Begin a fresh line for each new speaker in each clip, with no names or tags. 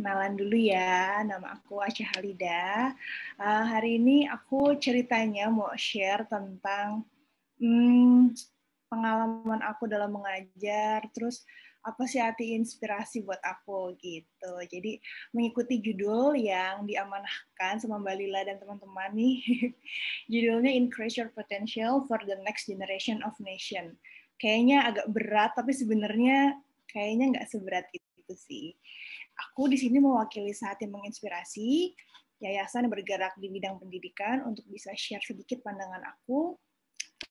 kenalan dulu ya. Nama aku Acha Halida. Hari ini aku ceritanya mau share tentang pengalaman aku dalam mengajar, terus apa sih arti inspirasi buat aku gitu. Jadi mengikuti judul yang diamanahkan sama Mbak Lila dan teman-teman nih, judulnya Increase Your Potential for the Next Generation of Nation. Kayaknya agak berat, tapi sebenarnya kayaknya nggak seberat itu sih. Aku di sini mewakili Sehati Menginspirasi, yayasan yang bergerak di bidang pendidikan untuk bisa share sedikit pandangan aku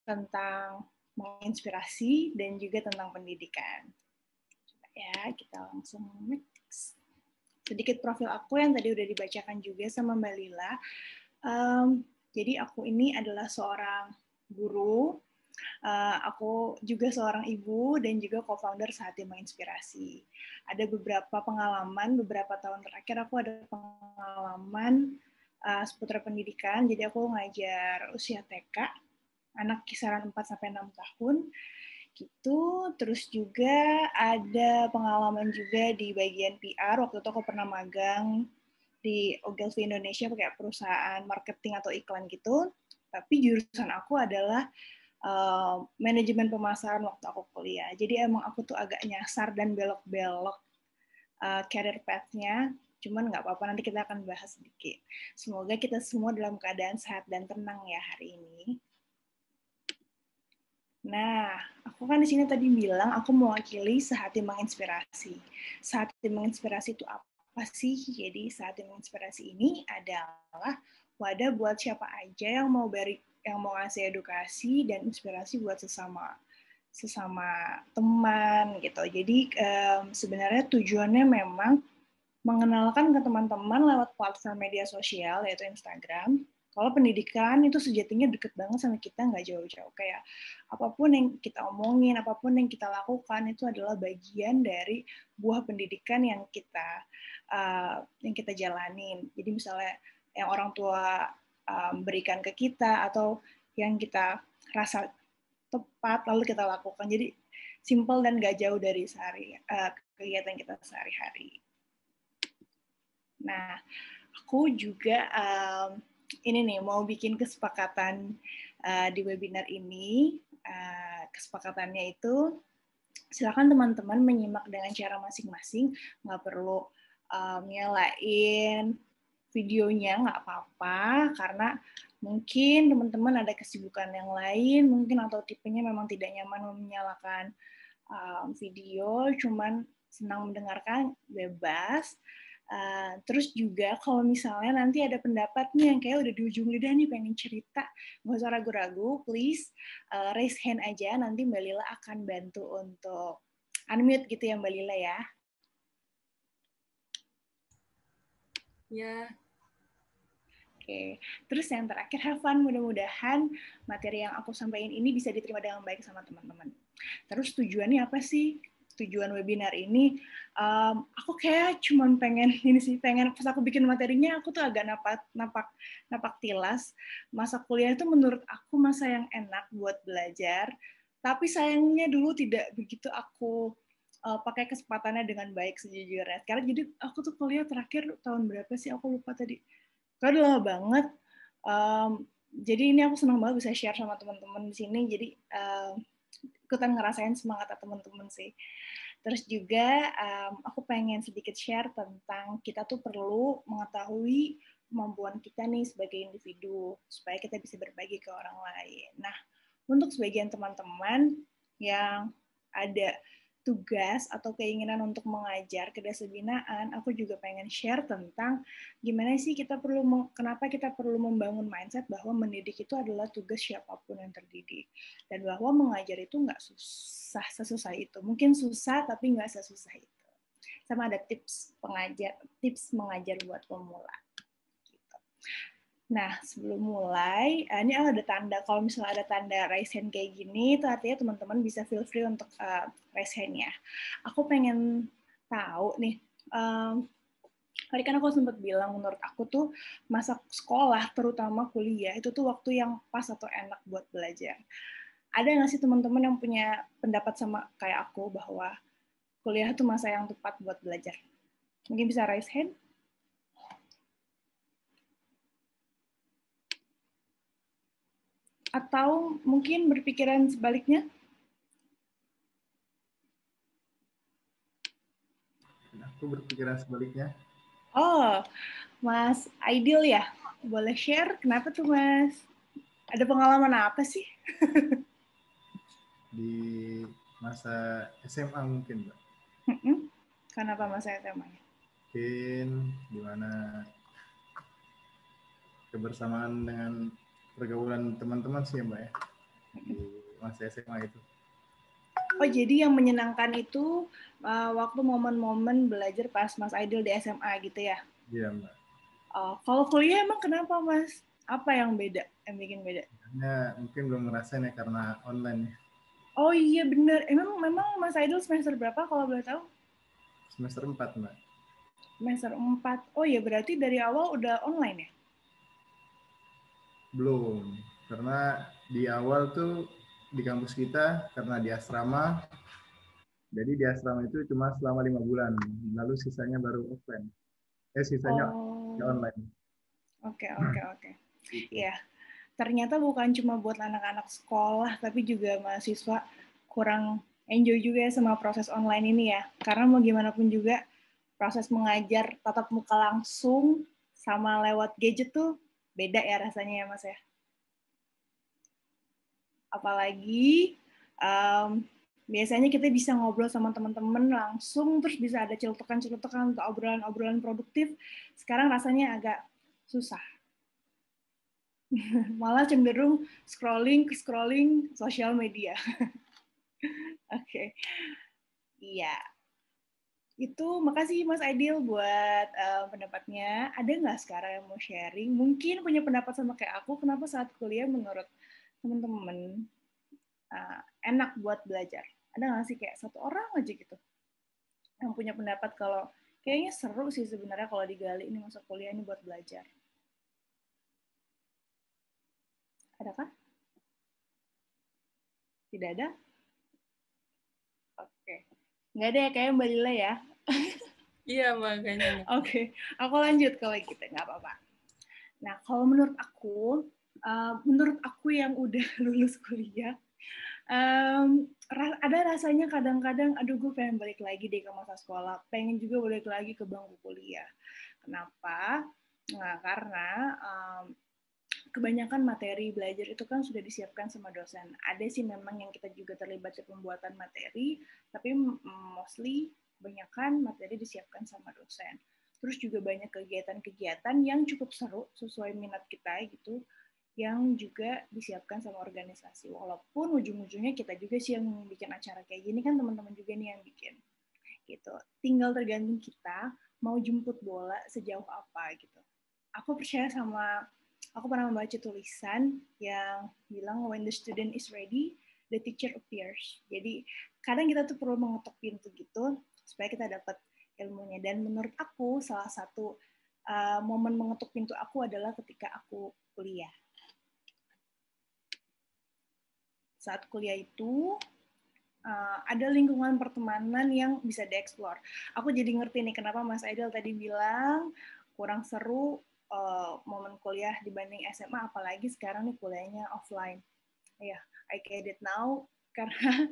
tentang menginspirasi dan juga tentang pendidikan. Coba ya, kita langsung next. Sedikit profil aku yang tadi udah dibacakan juga sama Mbak Lila. Jadi aku ini adalah seorang guru, aku juga seorang ibu dan juga co-founder Sehati Menginspirasi. Ada beberapa pengalaman, beberapa tahun terakhir aku ada pengalaman seputar pendidikan. Jadi aku ngajar usia TK, anak kisaran 4-6 tahun gitu. Terus juga ada pengalaman juga di bagian PR. Waktu itu aku pernah magang di Ogilvy Indonesia pakai perusahaan marketing atau iklan gitu. Tapi jurusan aku adalah manajemen pemasaran waktu aku kuliah. Jadi emang aku tuh agak nyasar dan belok-belok career path-nya. Cuman nggak apa-apa, nanti kita akan bahas sedikit. Semoga kita semua dalam keadaan sehat dan tenang ya hari ini. Nah, aku kan di sini tadi bilang aku mewakili Sehati Menginspirasi. Sehati Menginspirasi itu apa sih? Jadi Sehati Menginspirasi ini adalah wadah buat siapa aja yang mau ngasih edukasi dan inspirasi buat sesama teman gitu. Jadi sebenarnya tujuannya memang mengenalkan ke teman-teman lewat platform media sosial yaitu Instagram. Kalau pendidikan itu sejatinya deket banget sama kita, nggak jauh-jauh. Kayak apapun yang kita omongin, apapun yang kita lakukan itu adalah bagian dari buah pendidikan yang kita jalanin. Jadi misalnya yang orang tua berikan ke kita atau yang kita rasa tepat lalu kita lakukan. Jadi simple dan nggak jauh dari kegiatan kita sehari-hari. Nah, aku juga ini nih mau bikin kesepakatan di webinar ini. Kesepakatannya itu silakan teman-teman menyimak dengan cara masing-masing, nggak perlu nyalain videonya, nggak apa-apa, karena mungkin teman-teman ada kesibukan yang lain, mungkin atau tipenya memang tidak nyaman menyalakan video, cuman senang mendengarkan, bebas. Terus juga kalau misalnya nanti ada pendapat nih yang kayak udah di ujung lidah nih pengen cerita, nggak usah ragu-ragu, please raise hand aja, nanti Mbak Lila akan bantu untuk unmute gitu ya Mbak Lila ya.
Ya.
Oke, terus yang terakhir have fun, mudah-mudahan materi yang aku sampaikan ini bisa diterima dengan baik sama teman-teman. Terus tujuannya apa sih? Tujuan webinar ini, aku kayak cuman pengen pas aku bikin materinya aku tuh agak napak tilas. Masa kuliah itu menurut aku masa yang enak buat belajar, tapi sayangnya dulu tidak begitu aku pakai kesempatannya dengan baik sejujurnya. Sekarang jadi aku tuh kuliah terakhir tahun berapa sih, aku lupa tadi. Karena udah lama banget. Jadi ini aku senang banget bisa share sama teman-teman di sini. Jadi ikutan ngerasain semangat teman-teman sih. Terus juga aku pengen sedikit share tentang kita tuh perlu mengetahui kemampuan kita nih sebagai individu supaya kita bisa berbagi ke orang lain. Nah, untuk sebagian teman-teman yang ada tugas atau keinginan untuk mengajar kedisiplinan, aku juga pengen share tentang gimana sih kenapa kita perlu membangun mindset bahwa mendidik itu adalah tugas siapapun yang terdidik, dan bahwa mengajar itu nggak sesusah itu. Mungkin susah tapi nggak sesusah itu. Sama ada tips mengajar buat pemula. Gitu. Nah, sebelum mulai, ini ada tanda, kalau misalnya ada tanda raise hand kayak gini, itu artinya teman-teman bisa feel free untuk raise hand ya. Aku pengen tahu nih, tadi kan aku sempat bilang menurut aku tuh masa sekolah, terutama kuliah, itu tuh waktu yang pas atau enak buat belajar. Ada nggak sih teman-teman yang punya pendapat sama kayak aku bahwa kuliah itu masa yang tepat buat belajar? Mungkin bisa raise hand. Atau mungkin berpikiran sebaliknya?
Aku berpikiran sebaliknya.
Oh, Mas Aidil ya? Boleh share? Kenapa tuh, Mas? Ada pengalaman apa sih?
Di masa SMA mungkin, Mbak.
Kenapa masa SMA?
Mungkin gimana kebersamaan dengan pergaulan teman-teman sih, Mbak ya, di masa SMA itu.
Oh, jadi yang menyenangkan itu waktu momen-momen belajar pas Mas Aidil di SMA gitu ya?
Iya, Mbak.
Kalau kuliah emang kenapa, Mas? Apa yang beda? Yang bikin beda?
Hanya mungkin belum ngerasain ya karena online ya.
Oh iya bener. Memang Mas Aidil semester berapa kalau boleh tahu?
Semester 4, Mbak.
Semester 4. Oh iya, berarti dari awal udah online ya?
Belum. Karena di awal tuh di kampus kita, karena di asrama, jadi di asrama itu cuma selama 5 bulan. Lalu sisanya baru offline. Sisanya
Oh,
online.
oke.
Gitu.
Iya, ternyata bukan cuma buat anak-anak sekolah, tapi juga mahasiswa kurang enjoy juga ya sama proses online ini ya. Karena mau gimana pun juga, proses mengajar tatap muka langsung sama lewat gadget tuh beda ya rasanya ya Mas ya. Apalagi biasanya kita bisa ngobrol sama teman-teman langsung, terus bisa ada celutukan-celutukan atau obrolan-obrolan produktif. Sekarang rasanya agak susah. Malah cenderung scrolling sosial media. Oke, iya. Itu makasih Mas Aidil buat pendapatnya. Ada nggak sekarang yang mau sharing? Mungkin punya pendapat sama kayak aku, kenapa saat kuliah menurut teman-teman enak buat belajar? Ada nggak sih kayak satu orang aja gitu yang punya pendapat kalau kayaknya seru sih sebenarnya kalau digali ini masa kuliah ini buat belajar? Adakah? Tidak ada? Oke. Nggak ada ya kayak Mbak Lila ya?
Iya, makanya.
Oke, aku lanjut kalau gitu, nggak apa-apa. Nah, kalau menurut aku yang udah lulus kuliah, ada rasanya kadang-kadang, aduh gue pengen balik lagi deh ke masa sekolah, pengen juga balik lagi ke bangku kuliah. Kenapa? Nah, karena kebanyakan materi belajar itu kan sudah disiapkan sama dosen. Ada sih memang yang kita juga terlibat di pembuatan materi, tapi mostly kebanyakan materi disiapkan sama dosen. Terus juga banyak kegiatan-kegiatan yang cukup seru sesuai minat kita gitu, yang juga disiapkan sama organisasi. Walaupun ujung-ujungnya kita juga sih yang bikin acara kayak gini kan teman-teman juga nih yang bikin gitu. Tinggal tergantung kita mau jemput bola sejauh apa gitu. Aku pernah membaca tulisan yang bilang when the student is ready, the teacher appears. Jadi kadang kita tuh perlu mengetuk pintu gitu supaya kita dapat ilmunya. Dan menurut aku salah satu momen mengetuk pintu aku adalah ketika aku kuliah. Saat kuliah itu ada lingkungan pertemanan yang bisa dieksplor. Aku jadi ngerti nih kenapa Mas Aidil tadi bilang kurang seru momen kuliah dibanding SMA, apalagi sekarang nih kuliahnya offline. Ya, yeah, I get it now karena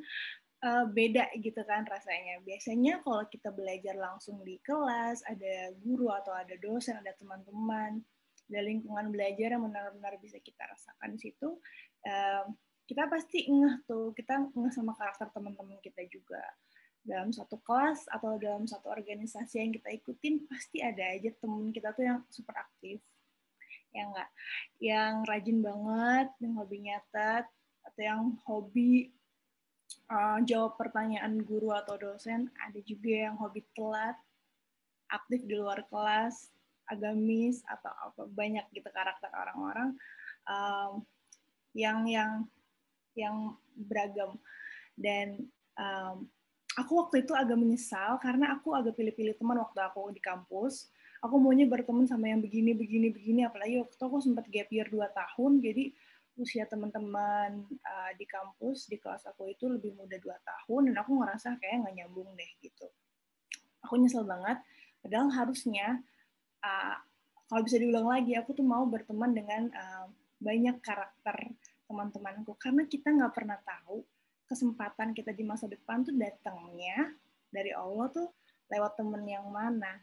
beda gitu kan rasanya. Biasanya kalau kita belajar langsung di kelas, ada guru atau ada dosen, ada teman-teman, ada lingkungan belajar yang benar-benar bisa kita rasakan di situ. Kita pasti kita ngeh sama karakter teman-teman kita juga. Dalam satu kelas atau dalam satu organisasi yang kita ikutin, pasti ada aja temen kita tuh yang super aktif, ya enggak? Yang rajin banget, yang hobi nyatet, atau yang hobi jawab pertanyaan guru atau dosen. Ada juga yang hobi telat, aktif di luar kelas, agamis, atau apa, banyak gitu karakter orang-orang yang beragam. Dan aku waktu itu agak menyesal karena aku agak pilih-pilih teman waktu aku di kampus. Aku maunya berteman sama yang begini, apalagi waktu itu aku sempat gap year 2 tahun, jadi usia teman-teman di kampus, di kelas aku itu lebih muda 2 tahun, dan aku ngerasa kayak nggak nyambung deh gitu. Aku nyesel banget, Padahal harusnya kalau bisa diulang lagi, aku tuh mau berteman dengan banyak karakter teman-temanku, karena kita nggak pernah tahu kesempatan kita di masa depan tuh datangnya dari Allah tuh lewat temen yang mana.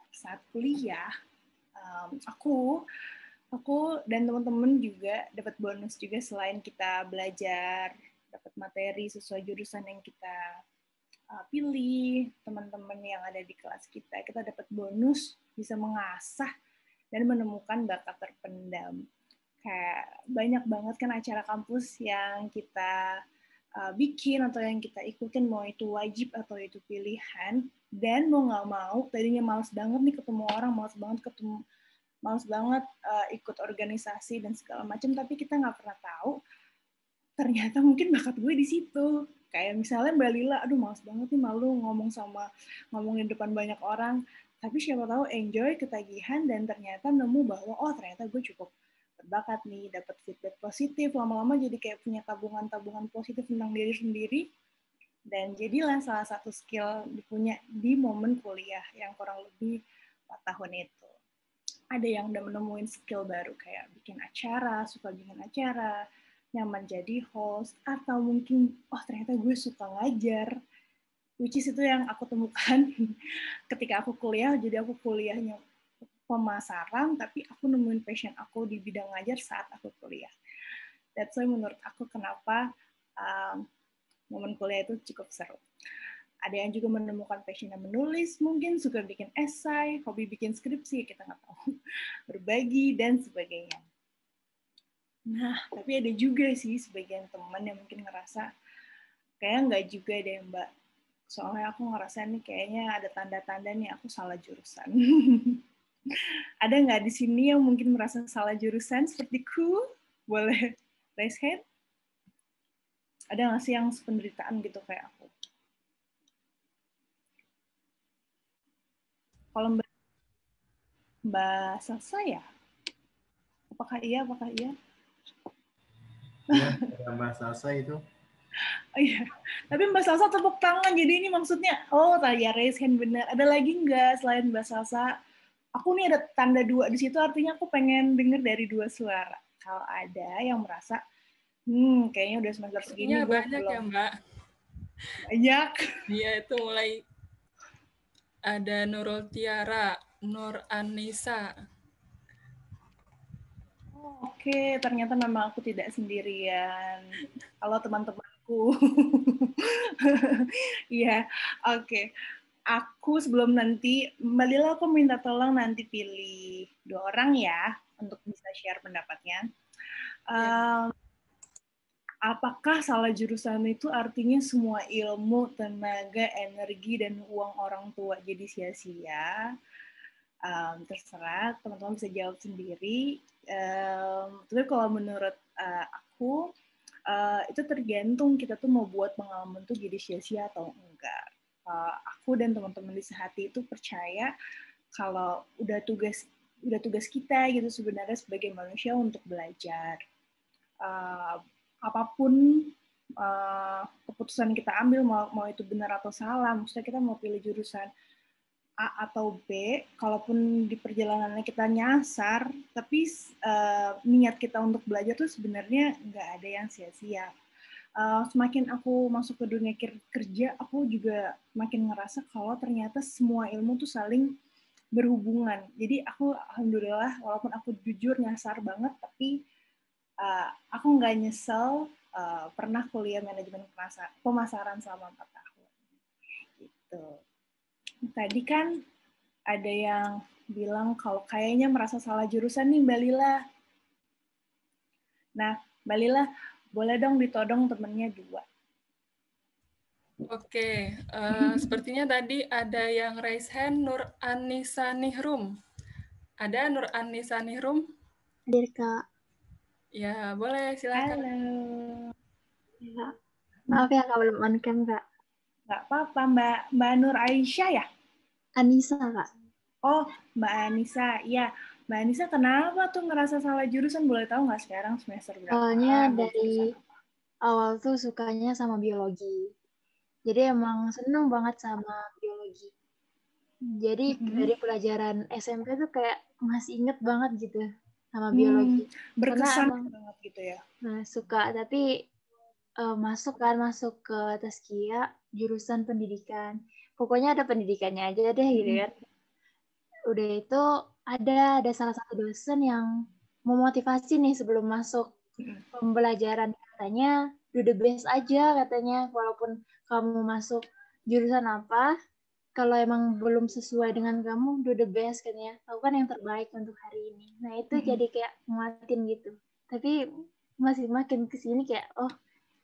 Saat kuliah, aku dan teman-teman juga dapat bonus juga selain kita belajar, dapat materi sesuai jurusan yang kita pilih, teman-teman yang ada di kelas kita dapat bonus bisa mengasah dan menemukan bakat terpendam. Kayak banyak banget kan acara kampus yang kita bikin atau yang kita ikutin, mau itu wajib atau itu pilihan, dan mau nggak mau tadinya males banget nih ketemu orang, males banget ikut organisasi dan segala macam, tapi kita nggak pernah tahu ternyata mungkin bakat gue di situ. Kayak misalnya Mbak Lila, aduh males banget nih, malu ngomongin depan banyak orang, tapi siapa tahu enjoy, ketagihan, dan ternyata nemu bahwa oh ternyata gue cukup berbakat nih, dapat feedback positif, lama-lama jadi kayak punya tabungan positif tentang diri sendiri, dan jadilah salah satu skill dipunya di momen kuliah yang kurang lebih 4 tahun itu. Ada yang udah menemuin skill baru kayak bikin acara, suka bikin acara, nyaman jadi host, atau mungkin oh ternyata gue suka ngajar, which is itu yang aku temukan ketika aku kuliah. Jadi aku kuliahnya pemasaran, tapi aku nemuin passion aku di bidang ngajar saat aku kuliah. That's why menurut aku kenapa momen kuliah itu cukup seru. Ada yang juga menemukan passionnya menulis, mungkin suka bikin esai, hobi bikin skripsi, kita nggak tahu, berbagi, dan sebagainya. Nah, tapi ada juga sih sebagian teman yang mungkin ngerasa kayak nggak juga deh Mbak. Soalnya aku ngerasa nih kayaknya ada tanda-tanda nih aku salah jurusan. Ada nggak di sini yang mungkin merasa salah jurusan sepertiku? Boleh raise hand? Ada nggak sih yang sependeritaan gitu kayak aku? Kalau Mbak Salsa ya? Apakah iya?
Ya, Mbak Salsa itu.
Oh, iya. Tapi Mbak Salsa tepuk tangan, jadi ini maksudnya, oh ya raise hand benar. Ada lagi nggak selain Mbak Salsa? Aku nih ada tanda 2 di situ, artinya aku pengen denger dari 2 suara. Kalau ada yang merasa, kayaknya udah semester segini gue
banyak
belum.
Ya Mbak.
Banyak.
Iya itu mulai ada Nurul Tiara, Nur Anissa.
Oke, ternyata memang aku tidak sendirian. Halo teman-temanku. Iya, oke. Aku sebelum nanti, Mbak Lila, aku minta tolong nanti pilih 2 orang ya, untuk bisa share pendapatnya. Apakah salah jurusan itu artinya semua ilmu, tenaga, energi, dan uang orang tua jadi sia-sia? Terserah, teman-teman bisa jawab sendiri. Tapi kalau menurut aku, itu tergantung kita tuh mau buat pengalaman tuh jadi sia-sia atau enggak. Aku dan teman-teman di Sehati itu percaya kalau udah tugas kita gitu sebenarnya sebagai manusia untuk belajar. Apapun keputusan kita ambil, mau itu benar atau salah, maksudnya kita mau pilih jurusan A atau B, kalaupun di perjalanannya kita nyasar, tapi niat kita untuk belajar tuh sebenarnya nggak ada yang sia-sia. Semakin aku masuk ke dunia kerja, aku juga makin ngerasa kalau ternyata semua ilmu tuh saling berhubungan. Jadi aku alhamdulillah, walaupun aku jujur nyasar banget, tapi aku nggak nyesel pernah kuliah manajemen pemasaran selama 4 tahun. Gitu. Tadi kan ada yang bilang kalau kayaknya merasa salah jurusan nih Mbak Lila. Nah, Mbak Lila, boleh dong ditodong temennya 2.
Oke, sepertinya tadi ada yang raise hand, Nur Anissa Nihrum. Ada Nur Anissa Nihrum?
Hadir, Kak.
Ya, boleh, silakan.
Halo.
Ya. Maaf ya, Kak, belum on cam, Kak.
Nggak apa-apa, Mbak Nur Aisyah ya?
Anissa, Kak.
Oh, Mbak Anissa. Iya, Mbak Anissa kenapa tuh ngerasa salah jurusan? Boleh tahu nggak sekarang semester berapa?
Soalnya
Ambil
dari
jurusan apa?
awal tuh sukanya sama biologi. Jadi emang seneng banget sama biologi. Jadi dari pelajaran SMP tuh kayak masih inget banget gitu sama biologi. Karena
Berkesan
emang
banget gitu ya.
suka, tapi masuk ke Taskia jurusan pendidikan. Pokoknya ada pendidikannya aja deh gitu kan. Udah itu ada salah satu dosen yang memotivasi nih sebelum masuk pembelajaran, katanya do the best aja katanya, walaupun kamu masuk jurusan apa, kalau emang belum sesuai dengan kamu, do the best katanya, lakukan yang terbaik untuk hari ini. Nah itu jadi kayak nguatin gitu. Tapi masih makin kesini kayak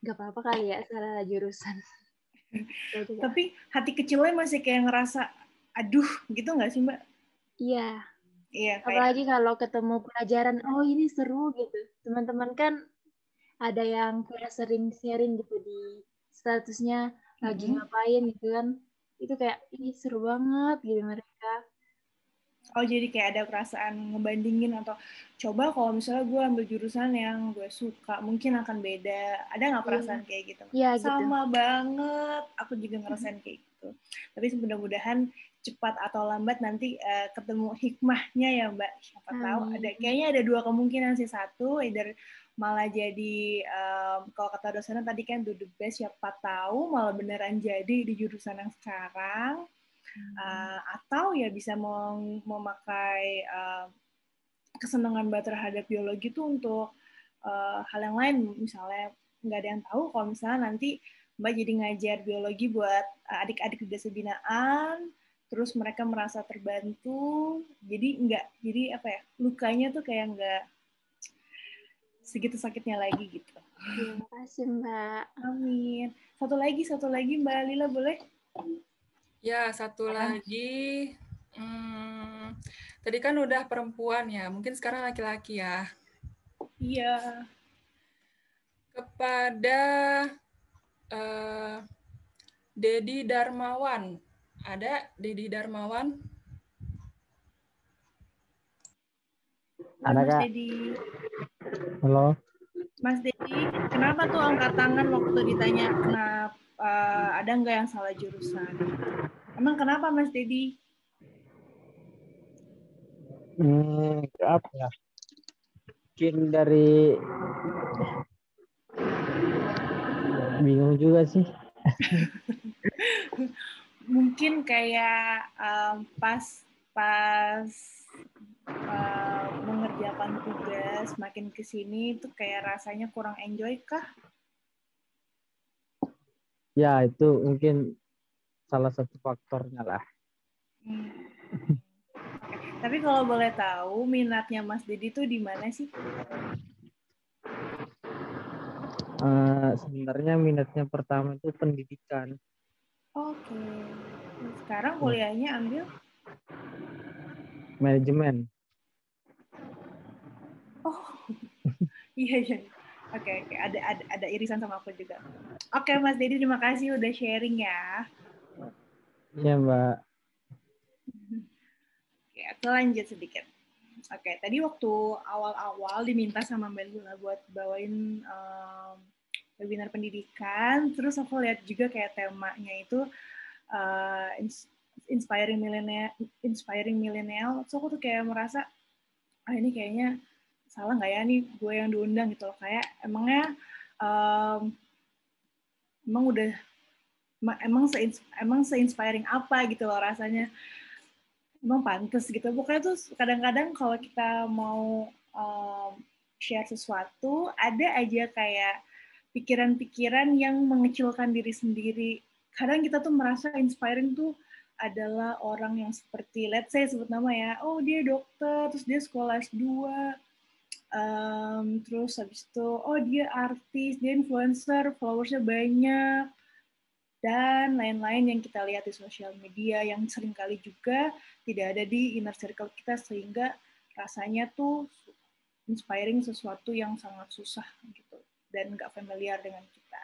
nggak apa-apa kali ya salah jurusan.
Tapi hati kecilnya masih kayak ngerasa, aduh gitu nggak sih Mbak?
Iya.
Iya,
Apalagi kalau ketemu pelajaran, oh ini seru gitu. Teman-teman kan ada yang kayak sering sharing gitu di statusnya lagi ngapain gitu kan. Itu kayak, ih seru banget gitu mereka.
Oh, jadi kayak ada perasaan ngebandingin atau coba kalau misalnya gue ambil jurusan yang gue suka, mungkin akan beda. Ada nggak perasaan kayak gitu?
Iya gitu.
Sama banget, aku juga ngerasain kayak gitu. Tapi mudah-mudahan cepat atau lambat nanti ketemu hikmahnya ya Mbak. Siapa tahu kayaknya ada dua kemungkinan sih. Satu, either malah jadi, kalau kata dosennya tadi kan do the best, siapa tahu malah beneran jadi di jurusan yang sekarang. Atau ya bisa memakai kesenangan Mbak terhadap biologi itu untuk hal yang lain, misalnya nggak ada yang tahu kalau misalnya nanti Mbak jadi ngajar biologi buat adik-adik di desa binaan, terus mereka merasa terbantu, jadi apa ya, lukanya tuh kayak nggak segitu sakitnya lagi gitu.
Terima kasih Mbak.
Amin. Satu lagi Mbak Lila boleh?
Ya, satu lagi. Tadi kan udah perempuan ya, mungkin sekarang laki-laki ya.
Iya.
Kepada Dedi Darmawan. Ada Dedi Darmawan?
Ada
Mas
Kak.
Dedi.
Halo.
Mas Dedi, kenapa tuh angkat tangan waktu ditanya kenapa ada nggak yang salah jurusan? Emang kenapa Mas Dedi?
Apa ya? Mungkin dari bingung juga sih.
Mungkin kayak pas mengerjakan tugas makin kesini tuh kayak rasanya kurang enjoy kah?
Ya, itu mungkin salah satu faktornya lah.
Tapi kalau boleh tahu, minatnya Mas Dedi tuh di mana sih?
Sebenarnya minatnya pertama itu pendidikan.
Oke. Sekarang kuliahnya ambil?
Manajemen.
Oh, iya. Oke. Ada irisan sama aku juga. Oke, Mas Dedi, terima kasih udah sharing ya.
Iya, Mbak.
Oke, aku lanjut sedikit. Oke, tadi waktu awal-awal diminta sama Mbak Lula buat bawain webinar pendidikan, terus aku lihat juga kayak temanya itu inspiring millennial. So aku tuh kayak merasa, ini kayaknya salah nggak ya nih gue yang diundang gitu loh. Kayak emangnya emang se-inspiring apa gitu loh rasanya. Emang pantas gitu. Pokoknya tuh kadang-kadang kalau kita mau share sesuatu, ada aja kayak pikiran-pikiran yang mengecilkan diri sendiri. Kadang kita tuh merasa inspiring tuh adalah orang yang seperti, let's say sebut nama ya, oh dia dokter, terus dia sekolah S2, terus habis itu, oh dia artis, dia influencer, followersnya banyak, dan lain-lain yang kita lihat di sosial media yang seringkali juga tidak ada di inner circle kita, sehingga rasanya tuh inspiring sesuatu yang sangat susah gitu dan nggak familiar dengan kita.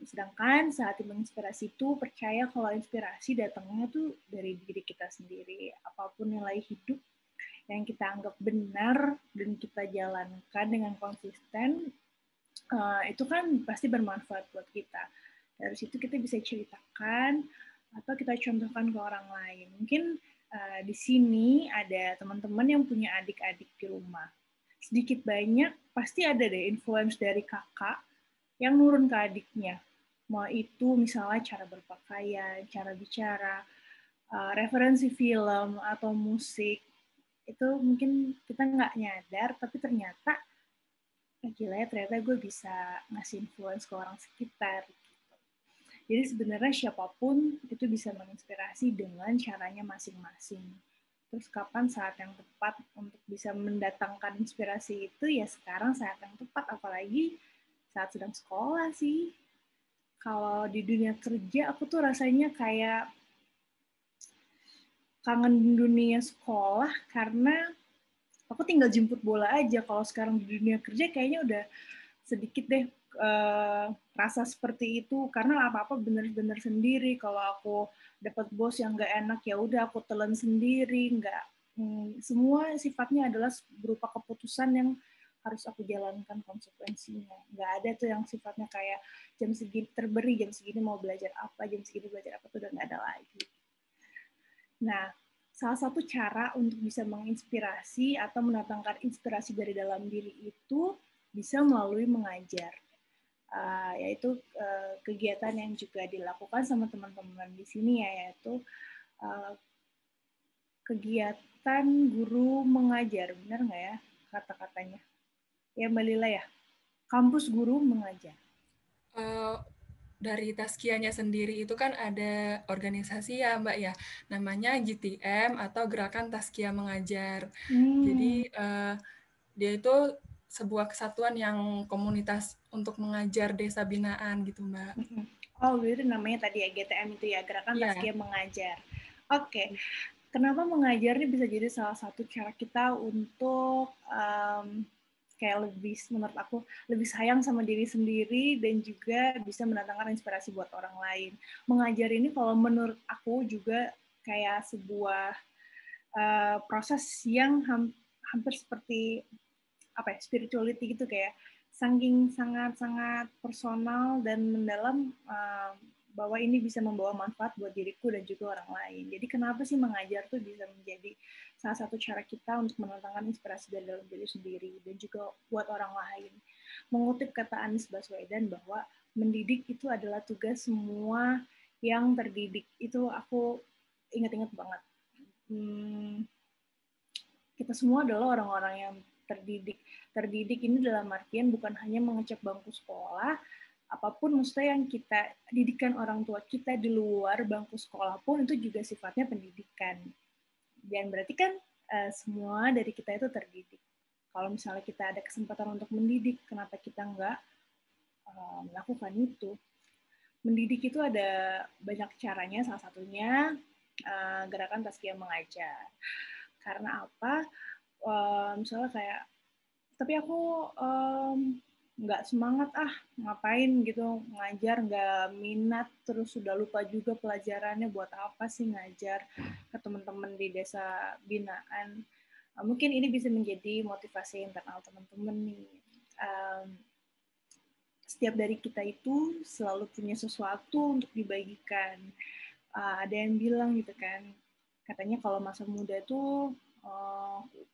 Sedangkan saat menginspirasi itu percaya kalau inspirasi datangnya tuh dari diri kita sendiri. Apapun nilai hidup yang kita anggap benar dan kita jalankan dengan konsisten, itu kan pasti bermanfaat buat kita. Dari situ kita bisa ceritakan atau kita contohkan ke orang lain. Mungkin di sini ada teman-teman yang punya adik-adik di rumah. Sedikit banyak pasti ada deh influence dari kakak yang nurun ke adiknya. Mau itu misalnya cara berpakaian, cara bicara, referensi film atau musik. Itu mungkin kita nggak nyadar, tapi ternyata gila ya, ternyata gue bisa ngasih influence ke orang sekitar. Jadi sebenarnya siapapun itu bisa menginspirasi dengan caranya masing-masing. Terus kapan saat yang tepat untuk bisa mendatangkan inspirasi itu, ya sekarang saat yang tepat, apalagi saat sedang sekolah sih. Kalau di dunia kerja aku tuh rasanya kayak kangen dunia sekolah karena aku tinggal jemput bola aja. Kalau sekarang di dunia kerja kayaknya udah sedikit deh rasa seperti itu, karena apa-apa bener-bener sendiri. Kalau aku dapat bos yang nggak enak, ya udah aku telan sendiri. Nggak semua sifatnya adalah berupa keputusan yang harus aku jalankan konsekuensinya. Nggak ada tuh yang sifatnya kayak jam segini terberi, jam segini mau belajar apa, jam segini belajar apa, tuh udah nggak ada lagi. Nah, salah satu cara untuk bisa menginspirasi atau mendatangkan inspirasi dari dalam diri itu bisa melalui mengajar. Yaitu kegiatan yang juga dilakukan sama teman-teman di sini ya, yaitu kegiatan guru mengajar. Benar nggak ya kata-katanya? Ya Mbak Lila ya? Kampus guru mengajar.
Dari Tazkiyahnya sendiri itu kan ada organisasi ya Mbak ya, namanya GTM atau Gerakan Tazkiyah Mengajar. Jadi dia itu sebuah kesatuan yang komunitas untuk mengajar desa binaan gitu Mbak.
Oh, itu namanya tadi ya GTM itu ya, Gerakan Tazkiyah Mengajar. Oke. Kenapa mengajar ini bisa jadi salah satu cara kita untuk kayak lebih, menurut aku, lebih sayang sama diri sendiri dan juga bisa mendatangkan inspirasi buat orang lain. Mengajar ini kalau menurut aku juga kayak sebuah proses yang hampir seperti apa ya, spirituality gitu, kayak saking sangat-sangat personal dan mendalam, bahwa ini bisa membawa manfaat buat diriku dan juga orang lain. Jadi kenapa sih mengajar tuh bisa menjadi salah satu cara kita untuk mendatangkan inspirasi dari dalam diri sendiri dan juga buat orang lain. Mengutip kata Anies Baswedan bahwa mendidik itu adalah tugas semua yang terdidik. Itu aku ingat-ingat banget. Kita semua adalah orang-orang yang terdidik. Terdidik ini dalam artian bukan hanya mengecek bangku sekolah, apapun maksudnya yang kita didikan orang tua kita di luar bangku sekolah pun itu juga sifatnya pendidikan. Dan berarti kan semua dari kita itu terdidik. Kalau misalnya kita ada kesempatan untuk mendidik, kenapa kita nggak melakukan itu? Mendidik itu ada banyak caranya, salah satunya Gerakan Tazkiyah Mengajar. Karena apa? Misalnya kayak, tapi aku nggak semangat ngapain gitu ngajar, nggak minat, terus sudah lupa juga pelajarannya, buat apa sih ngajar ke teman-teman di desa binaan. Mungkin ini bisa menjadi motivasi internal teman-teman nih. Setiap dari kita itu selalu punya sesuatu untuk dibagikan. Ada yang bilang gitu kan, katanya kalau masa muda tuh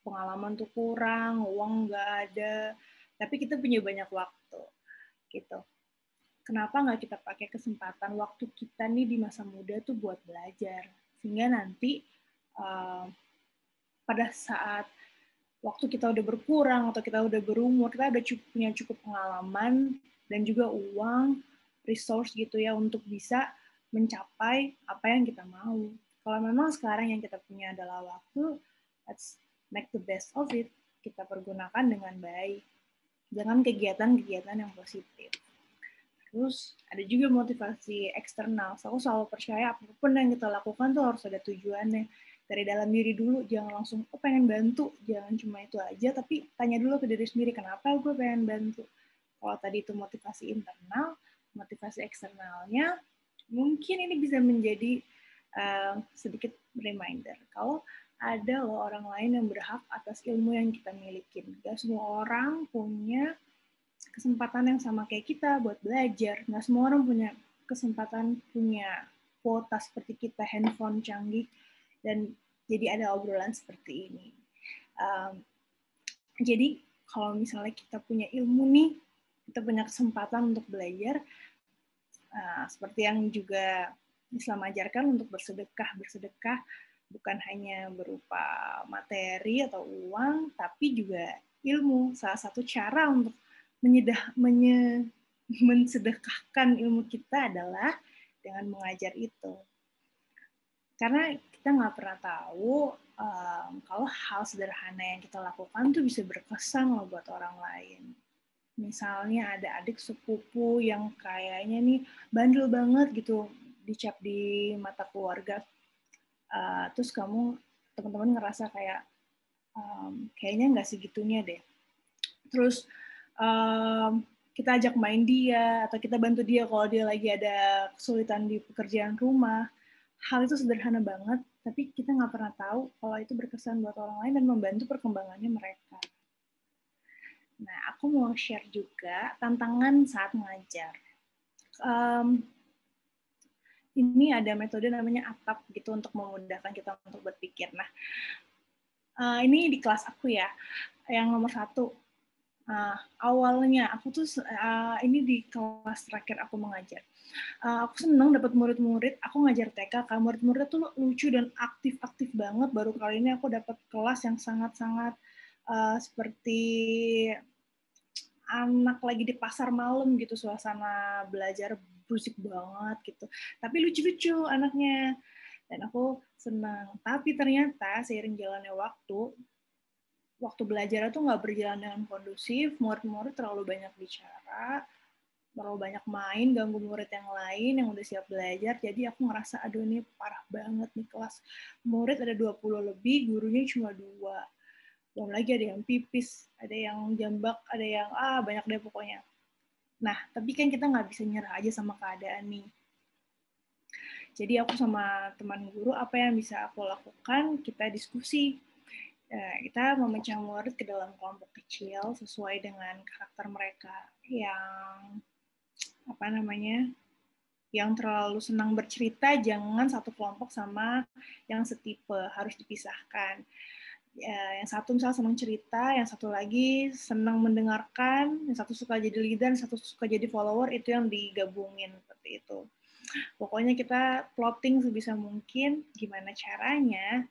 pengalaman tuh kurang, uang nggak ada, tapi kita punya banyak waktu, gitu. Kenapa nggak kita pakai kesempatan waktu kita nih di masa muda tuh buat belajar, sehingga nanti pada saat waktu kita udah berkurang atau kita udah berumur, kita udah punya cukup pengalaman dan juga uang, resource gitu ya, untuk bisa mencapai apa yang kita mau. Kalau memang sekarang yang kita punya adalah waktu, let's make the best of it. Kita pergunakan dengan baik, dengan kegiatan-kegiatan yang positif. Terus ada juga motivasi eksternal. So, aku selalu percaya apapun yang kita lakukan tuh harus ada tujuannya. Dari dalam diri dulu, jangan langsung, pengen bantu, jangan cuma itu aja, tapi tanya dulu ke diri sendiri, kenapa gue pengen bantu. Kalau tadi itu motivasi internal, motivasi eksternalnya, mungkin ini bisa menjadi sedikit reminder kalau ada loh orang lain yang berhak atas ilmu yang kita miliki. Gak semua orang punya kesempatan yang sama kayak kita buat belajar. Gak semua orang punya kesempatan punya kuota seperti kita, handphone canggih, dan jadi ada obrolan seperti ini. Jadi kalau misalnya kita punya ilmu nih, kita punya kesempatan untuk belajar, seperti yang juga Islam ajarkan untuk bersedekah bukan hanya berupa materi atau uang, tapi juga ilmu. Salah satu cara untuk mensedekahkan ilmu kita adalah dengan mengajar itu. Karena kita nggak pernah tahu kalau hal sederhana yang kita lakukan tuh bisa berkesan loh buat orang lain. Misalnya ada adik sepupu yang kayaknya nih bandel banget gitu, dicap di mata keluarga. Terus teman-teman ngerasa kayak kayaknya nggak segitunya deh. Terus kita ajak main dia, atau kita bantu dia kalau dia lagi ada kesulitan di pekerjaan rumah. Hal itu sederhana banget, tapi kita nggak pernah tahu kalau itu berkesan buat orang lain dan membantu perkembangannya mereka. Nah, aku mau share juga tantangan saat mengajar. Ini ada metode namanya ATAP gitu untuk memudahkan kita untuk berpikir. Nah, ini di kelas aku ya, yang nomor 1. Awalnya aku tuh ini di kelas terakhir aku mengajar. Aku senang dapat murid-murid. Aku ngajar TK, kan murid-murid tuh lucu dan aktif banget. Baru kali ini aku dapat kelas yang sangat-sangat seperti anak lagi di pasar malam gitu, suasana belajar berisik banget gitu. Tapi lucu-lucu anaknya. Dan aku senang. Tapi ternyata seiring jalannya waktu belajar itu nggak berjalan dengan kondusif, murid-murid terlalu banyak bicara, terlalu banyak main, ganggu murid yang lain yang udah siap belajar, jadi aku ngerasa, aduh ini parah banget nih kelas. Murid ada 20 lebih, gurunya cuma 2. Belum lagi ada yang pipis, ada yang jambak, ada yang banyak deh pokoknya. Nah, tapi kan kita nggak bisa nyerah aja sama keadaan nih. Jadi aku sama teman guru, apa yang bisa aku lakukan, kita diskusi. Kita memecah murid ke dalam kelompok kecil sesuai dengan karakter mereka yang terlalu senang bercerita, jangan satu kelompok sama yang setipe, harus dipisahkan. Yang satu misalnya senang cerita, yang satu lagi senang mendengarkan, yang satu suka jadi leader, yang satu suka jadi follower, itu yang digabungin seperti itu. Pokoknya kita plotting sebisa mungkin gimana caranya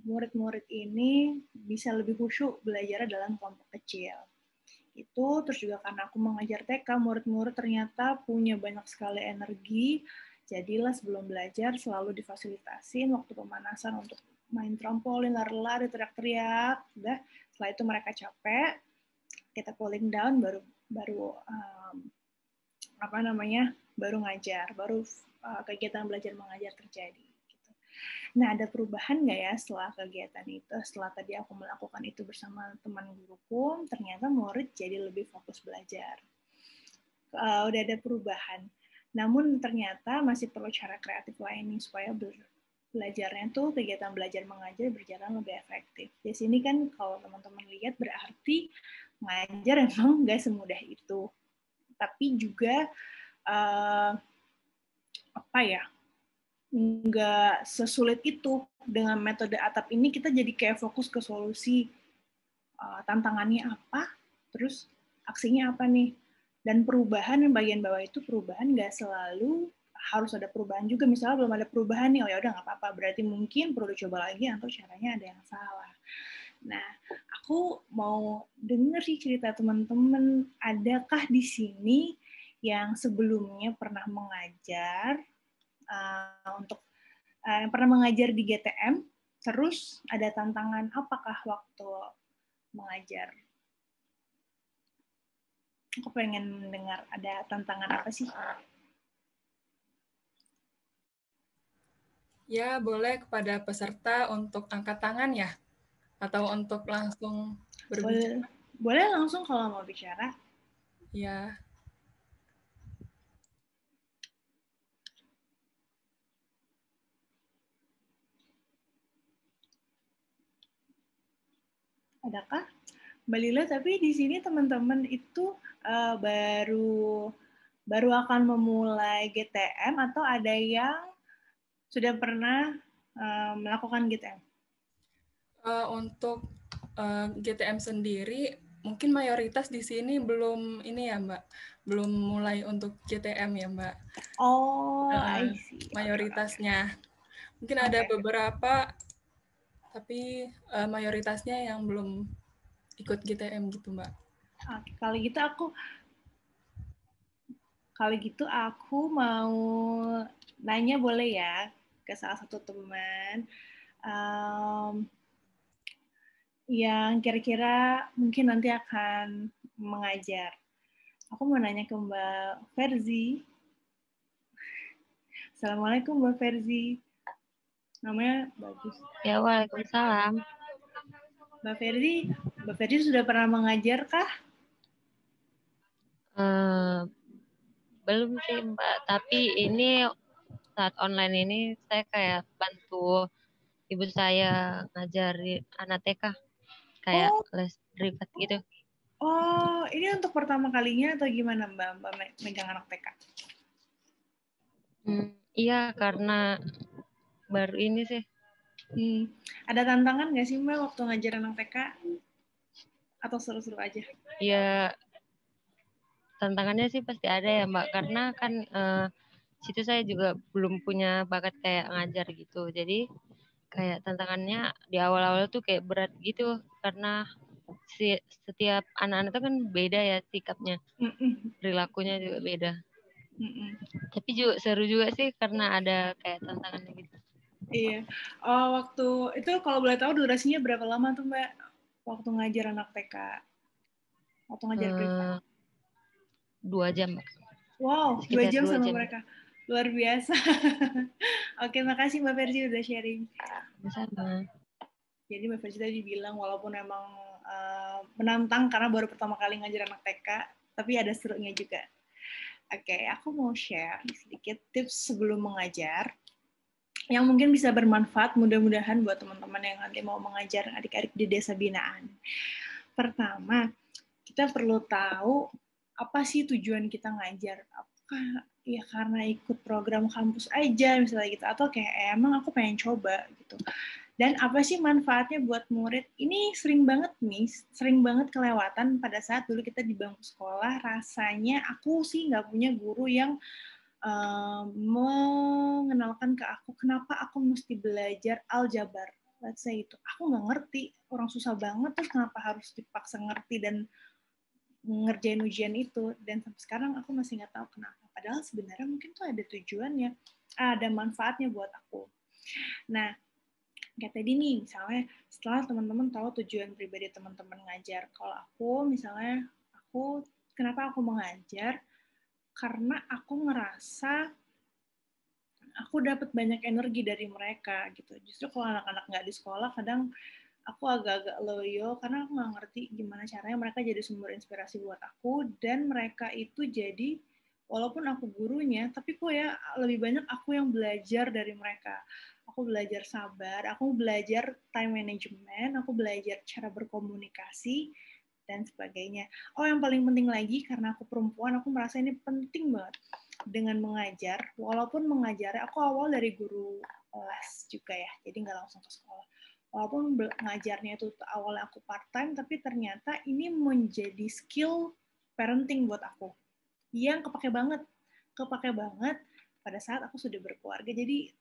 murid-murid ini bisa lebih khusyuk belajar dalam kelompok kecil. Itu terus juga karena aku mengajar TK, murid-murid ternyata punya banyak sekali energi, jadilah sebelum belajar selalu difasilitasin waktu pemanasan untuk main trampolin, lari-lari, teriak-teriak. Udah, setelah itu mereka capek, kita cooling down, baru ngajar, baru kegiatan belajar mengajar terjadi. Nah, ada perubahan nggak ya setelah kegiatan itu? Setelah tadi aku melakukan itu bersama teman guruku, ternyata murid jadi lebih fokus belajar. Udah ada perubahan. Namun ternyata masih perlu cara kreatif lain nih supaya belajarnya tuh kegiatan belajar mengajar berjalan lebih efektif. Di sini kan kalau teman-teman lihat berarti mengajar emang nggak semudah itu. Tapi juga nggak sesulit itu. Dengan metode ATAP ini kita jadi kayak fokus ke solusi, tantangannya apa, terus aksinya apa nih. Dan perubahan yang bagian bawah itu perubahan nggak selalu harus ada perubahan juga. Misalnya belum ada perubahan nih, ya udah nggak apa-apa, berarti mungkin perlu dicoba lagi atau caranya ada yang salah. Nah, aku mau denger sih cerita teman-teman, adakah di sini yang sebelumnya pernah mengajar yang pernah mengajar di GTM, terus ada tantangan apakah waktu mengajar? Aku pengen mendengar ada tantangan apa sih?
Ya, boleh kepada peserta untuk angkat tangan ya? Atau untuk langsung berbicara?
Boleh langsung kalau mau bicara.
Ya.
Adakah? Mbak Lila, tapi di sini teman-teman itu baru akan memulai GTM atau ada yang sudah pernah melakukan GTM?
Untuk GTM sendiri, mungkin mayoritas di sini belum ini ya Mbak, belum mulai untuk GTM ya Mbak.
Oh, I see.
Mayoritasnya. Mungkin ada beberapa, tapi mayoritasnya yang belum ikut GTM gitu Mbak.
Oke, kalau gitu aku mau nanya boleh ya ke salah satu teman yang kira-kira mungkin nanti akan mengajar. Aku mau nanya ke Mbak Verzi. Assalamualaikum Mbak Verzi. Namanya bagus.
Ya, waalaikumsalam.
Mbak Verzi sudah pernah mengajar kah?
Belum sih Mbak, tapi ini saat online ini saya kayak bantu ibu saya ngajari anak TK, kayak les privat gitu.
Oh, ini untuk pertama kalinya atau gimana Mbak megang anak TK?
Iya, karena baru ini sih.
Ada tantangan nggak sih Mbak waktu ngajar anak TK? Atau seru-seru aja?
Ya, tantangannya sih pasti ada ya Mbak, karena kan situ saya juga belum punya bakat kayak ngajar gitu. Jadi kayak tantangannya di awal-awal tuh kayak berat gitu, karena setiap anak-anak itu kan beda ya sikapnya, perilakunya juga beda. Tapi juga seru juga sih karena ada kayak tantangannya gitu.
Iya. Waktu itu kalau boleh tahu durasinya berapa lama tuh Mbak waktu ngajar anak TK? Waktu ngajar privat?
2 jam Mbak.
Wow,
Sekitar
2 jam
2
sama
jam.
mereka. Luar biasa. Oke, makasih Mbak Verzi udah sharing.
Sama.
Jadi Mbak Verzi tadi bilang walaupun emang menantang karena baru pertama kali ngajar anak TK, tapi ada serunya juga. Oke, aku mau share sedikit tips sebelum mengajar yang mungkin bisa bermanfaat mudah-mudahan buat teman-teman yang nanti mau mengajar adik-adik di desa binaan. Pertama, kita perlu tahu apa sih tujuan kita ngajar. Apakah ya karena ikut program kampus aja misalnya gitu, atau kayak emang aku pengen coba gitu. Dan apa sih manfaatnya buat murid? Ini sering banget kelewatan pada saat dulu kita di bangku sekolah. Rasanya aku sih nggak punya guru yang mengenalkan ke aku kenapa aku mesti belajar aljabar. Let's say itu. Aku nggak ngerti, orang susah banget, terus kenapa harus dipaksa ngerti dan ngerjain ujian itu. Dan sampai sekarang aku masih nggak tahu kenapa. Padahal sebenarnya mungkin tuh ada tujuannya, ada manfaatnya buat aku. Nah, kayak tadi nih, misalnya setelah teman-teman tahu tujuan pribadi teman-teman ngajar. Kalau aku, misalnya, kenapa aku mengajar? Karena aku ngerasa aku dapat banyak energi dari mereka gitu. Justru kalau anak-anak nggak di sekolah, kadang aku agak-agak loyo karena aku nggak ngerti gimana caranya mereka jadi sumber inspirasi buat aku, dan mereka itu jadi walaupun aku gurunya, tapi kok ya lebih banyak aku yang belajar dari mereka. Aku belajar sabar, aku belajar time management, aku belajar cara berkomunikasi, dan sebagainya. Yang paling penting lagi, karena aku perempuan, aku merasa ini penting banget dengan mengajar. Walaupun mengajarnya, aku awal dari guru les juga ya, jadi nggak langsung ke sekolah. Walaupun ngajarnya itu awalnya aku part-time, tapi ternyata ini menjadi skill parenting buat aku yang kepake banget pada saat aku sudah berkeluarga. Jadi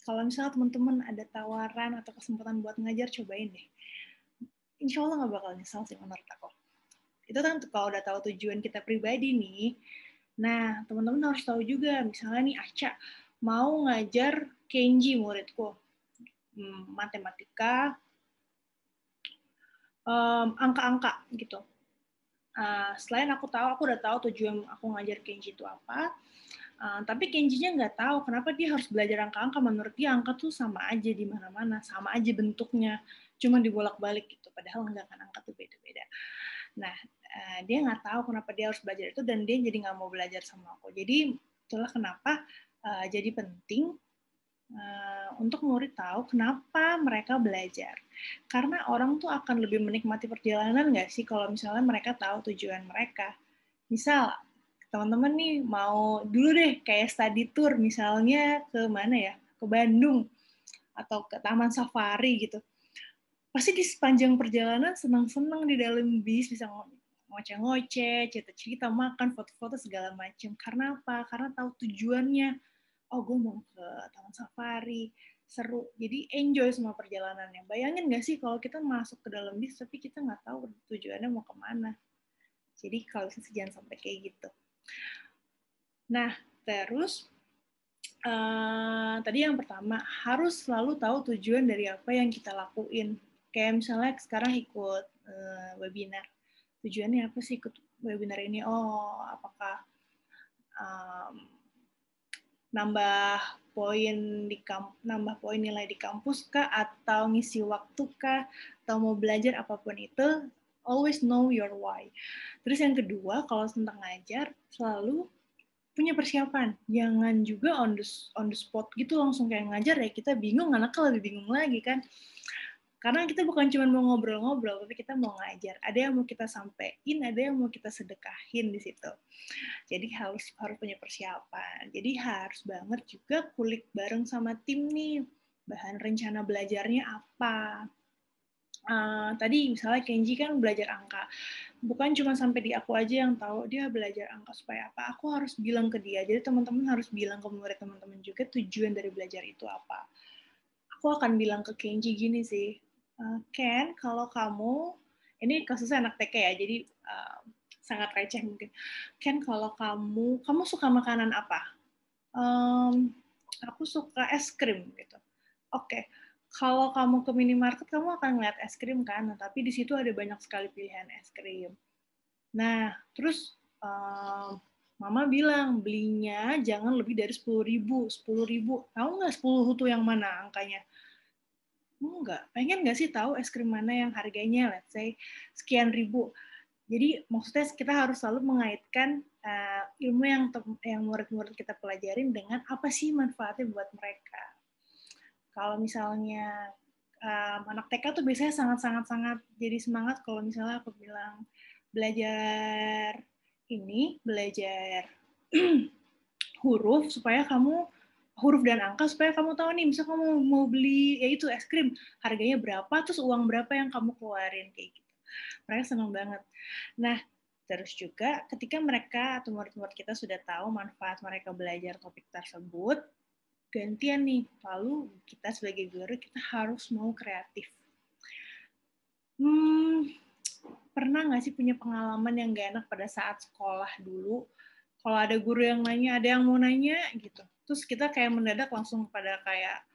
kalau misalnya teman-teman ada tawaran atau kesempatan buat ngajar, cobain deh. Insya Allah nggak bakal nyesal sih menurut aku. Itu kan kalau udah tahu tujuan kita pribadi nih. Nah, teman-teman harus tahu juga, misalnya nih Aca mau ngajar Kenji muridku, matematika, angka-angka gitu. Selain aku udah tahu tujuan aku ngajar Kenji itu apa, tapi Kenjinya nggak tahu kenapa dia harus belajar angka-angka. Menurut dia angka tuh sama aja di mana-mana, sama aja bentuknya, cuma dibolak-balik gitu. Padahal enggak, kan angka tuh beda-beda. Nah, dia nggak tahu kenapa dia harus belajar itu, dan dia jadi nggak mau belajar sama aku. Jadi itulah kenapa jadi penting untuk murid tahu kenapa mereka belajar. Karena orang tuh akan lebih menikmati perjalanan nggak sih kalau misalnya mereka tahu tujuan mereka. Misal, teman-teman nih mau dulu deh kayak study tour misalnya ke mana ya, ke Bandung atau ke Taman Safari gitu. Pasti di sepanjang perjalanan senang-senang di dalam bis, bisa ngoceh-ngoceh, cerita-cerita, makan, foto-foto segala macam. Karena apa? Karena tahu tujuannya. Oh, gue mau ke Taman Safari, seru. Jadi enjoy semua perjalanannya. Bayangin nggak sih kalau kita masuk ke dalam bis tapi kita nggak tahu tujuannya mau kemana. Jadi kalau bisa jangan sampai kayak gitu. Nah, terus tadi yang pertama harus selalu tahu tujuan dari apa yang kita lakuin. Kayak misalnya sekarang ikut webinar. Tujuannya apa sih ikut webinar ini? Oh, apakah nambah poin nilai di kampus kah, atau ngisi waktu kah, atau mau belajar apapun itu, always know your why. Terus yang kedua, kalau tentang ngajar, selalu punya persiapan. Jangan juga on the spot gitu langsung kayak ngajar ya, kita bingung, anaknya lebih bingung lagi kan. Karena kita bukan cuma mau ngobrol-ngobrol, tapi kita mau ngajar. Ada yang mau kita sampaikan, ada yang mau kita sedekahin di situ. Jadi harus punya persiapan. Jadi harus banget juga kulik bareng sama tim nih. Bahan rencana belajarnya apa. Tadi misalnya Kenji kan belajar angka. Bukan cuma sampai di aku aja yang tahu dia belajar angka supaya apa. Aku harus bilang ke dia. Jadi teman-teman harus bilang ke murid teman-teman juga tujuan dari belajar itu apa. Aku akan bilang ke Kenji gini sih. Ken, kalau kamu, ini kasusnya anak TK ya, jadi sangat receh mungkin. Ken, kalau kamu suka makanan apa? Aku suka es krim gitu. Oke. Kalau kamu ke minimarket, kamu akan ngeliat es krim kan? Nah, tapi di situ ada banyak sekali pilihan es krim. Nah, terus Mama bilang belinya jangan lebih dari 10.000. 10.000. Tahu nggak 10 itu yang mana angkanya? Enggak. Pengen nggak sih tahu es krim mana yang harganya, let's say, sekian ribu. Jadi maksudnya kita harus selalu mengaitkan ilmu yang murid-murid kita pelajarin dengan apa sih manfaatnya buat mereka. Kalau misalnya anak TK tuh biasanya sangat jadi semangat kalau misalnya aku bilang belajar huruf supaya kamu huruf dan angka supaya kamu tahu nih, misal kamu mau beli yaitu es krim, harganya berapa, terus uang berapa yang kamu keluarin kayak gitu. Mereka senang banget. Nah, terus juga ketika mereka atau murid-murid kita sudah tahu manfaat mereka belajar topik tersebut, gantian nih, lalu kita sebagai guru kita harus mau kreatif. Pernah nggak sih punya pengalaman yang gak enak pada saat sekolah dulu? Kalau ada guru yang nanya, ada yang mau nanya gitu. Terus kita kayak mendadak langsung pada kayak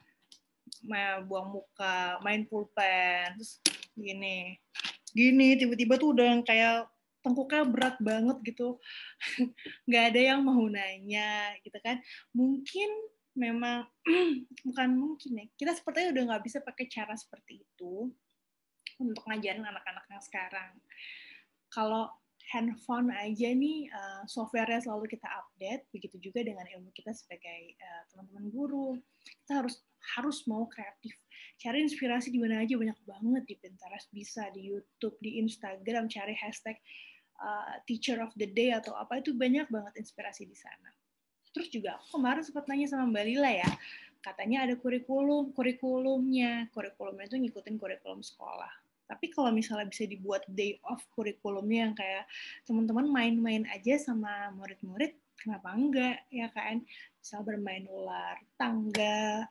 buang muka, main pulpen, terus gini, tiba-tiba tuh udah yang kayak tengkuknya berat banget gitu. Nggak ada yang mau nanya gitu kan. Mungkin memang, bukan mungkin ya, kita sepertinya udah nggak bisa pakai cara seperti itu untuk ngajarin anak-anak yang sekarang. Kalau handphone aja nih, software-nya selalu kita update, begitu juga dengan ilmu kita sebagai teman-teman guru. Kita harus mau kreatif. Cari inspirasi di mana aja, banyak banget di Pinterest, bisa di YouTube, di Instagram, cari hashtag teacher of the day atau apa, itu banyak banget inspirasi di sana. Terus juga aku kemarin sempat nanya sama Mbak Lila ya, katanya ada kurikulumnya itu ngikutin kurikulum sekolah. Tapi kalau misalnya bisa dibuat day off kurikulumnya yang kayak teman-teman main-main aja sama murid-murid, kenapa enggak, ya kan? Misal bermain ular tangga,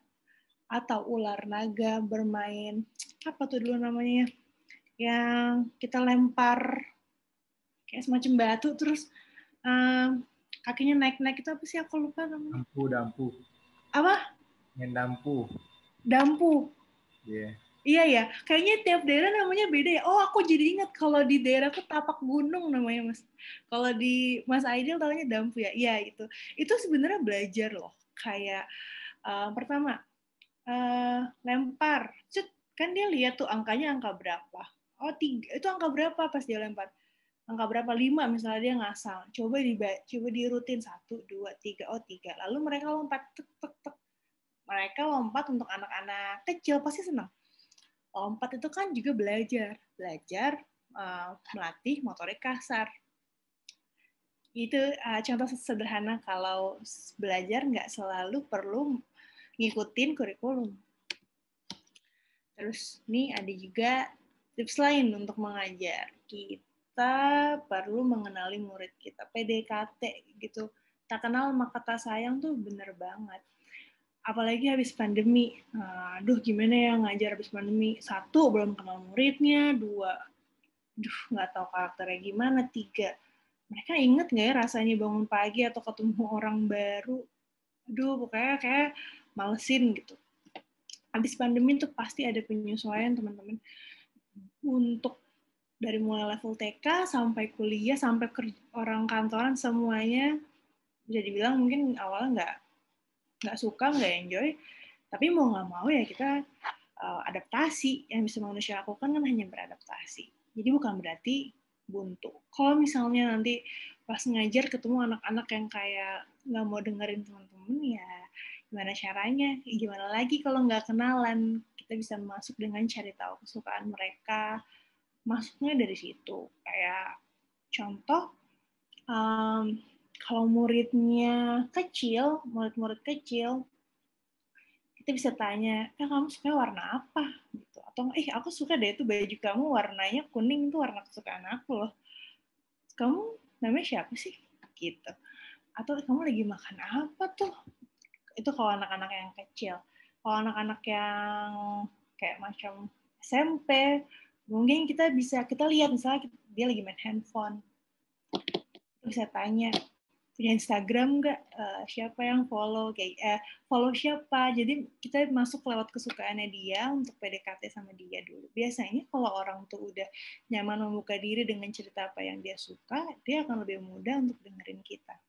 atau ular naga, bermain, apa tuh dulu namanya, yang kita lempar kayak semacam batu, terus kakinya naik-naik, itu apa sih, aku lupa namanya.
Dampu.
Apa?
Dampu.
Yeah. Iya ya, kayaknya tiap daerah namanya beda ya. Oh, aku jadi ingat kalau di daerahku tapak gunung namanya, Mas. Kalau di Mas Aidil tahunya dampu ya. Iya, itu. Itu sebenarnya belajar loh. Kayak pertama lempar. Kan dia lihat tuh angkanya angka berapa. Oh, 3. Itu angka berapa pas dia lempar? Angka berapa? 5 misalnya dia ngasal. Coba dirutin 1 2 3. Oh, 3. Lalu mereka lompat tek tek tek. Mereka lompat untuk anak-anak kecil pasti senang. Lompat itu kan juga belajar melatih motorik kasar. Itu contoh sederhana kalau belajar nggak selalu perlu ngikutin kurikulum. Terus nih ada juga tips lain untuk mengajar. Kita perlu mengenali murid kita, PDKT gitu. Tak kenal maka tak sayang tuh bener banget. Apalagi habis pandemi. Aduh gimana ya ngajar habis pandemi. 1, belum kenal muridnya. 2, nggak tahu karakternya gimana. 3, mereka inget nggak ya rasanya bangun pagi atau ketemu orang baru. Aduh pokoknya kayak malesin gitu. Habis pandemi tuh pasti ada penyesuaian teman-teman. Untuk dari mulai level TK sampai kuliah sampai orang kantoran semuanya bisa dibilang mungkin awalnya nggak suka, nggak enjoy, tapi mau nggak mau ya kita adaptasi. Yang bisa manusia lakukan kan hanya beradaptasi. Jadi bukan berarti buntu. Kalau misalnya nanti pas ngajar ketemu anak-anak yang kayak nggak mau dengerin teman-teman, ya gimana caranya? Gimana lagi kalau nggak kenalan? Kita bisa masuk dengan cari tahu kesukaan mereka. Masuknya dari situ. Kayak contoh, kalau muridnya kecil, murid-murid kecil, kita bisa tanya, kamu suka warna apa? Gitu. Atau, aku suka deh itu baju kamu warnanya kuning, itu warna kesukaan aku loh. Kamu namanya siapa sih? Gitu. Atau kamu lagi makan apa tuh? Itu kalau anak-anak yang kecil. Kalau anak-anak yang kayak macam SMP, mungkin kita lihat misalnya dia lagi main handphone. Kita bisa tanya, punya Instagram nggak? Siapa yang follow? Follow siapa? Jadi kita masuk lewat kesukaannya dia untuk PDKT sama dia dulu. Biasanya kalau orang tuh udah nyaman membuka diri dengan cerita apa yang dia suka, dia akan lebih mudah untuk dengerin kita.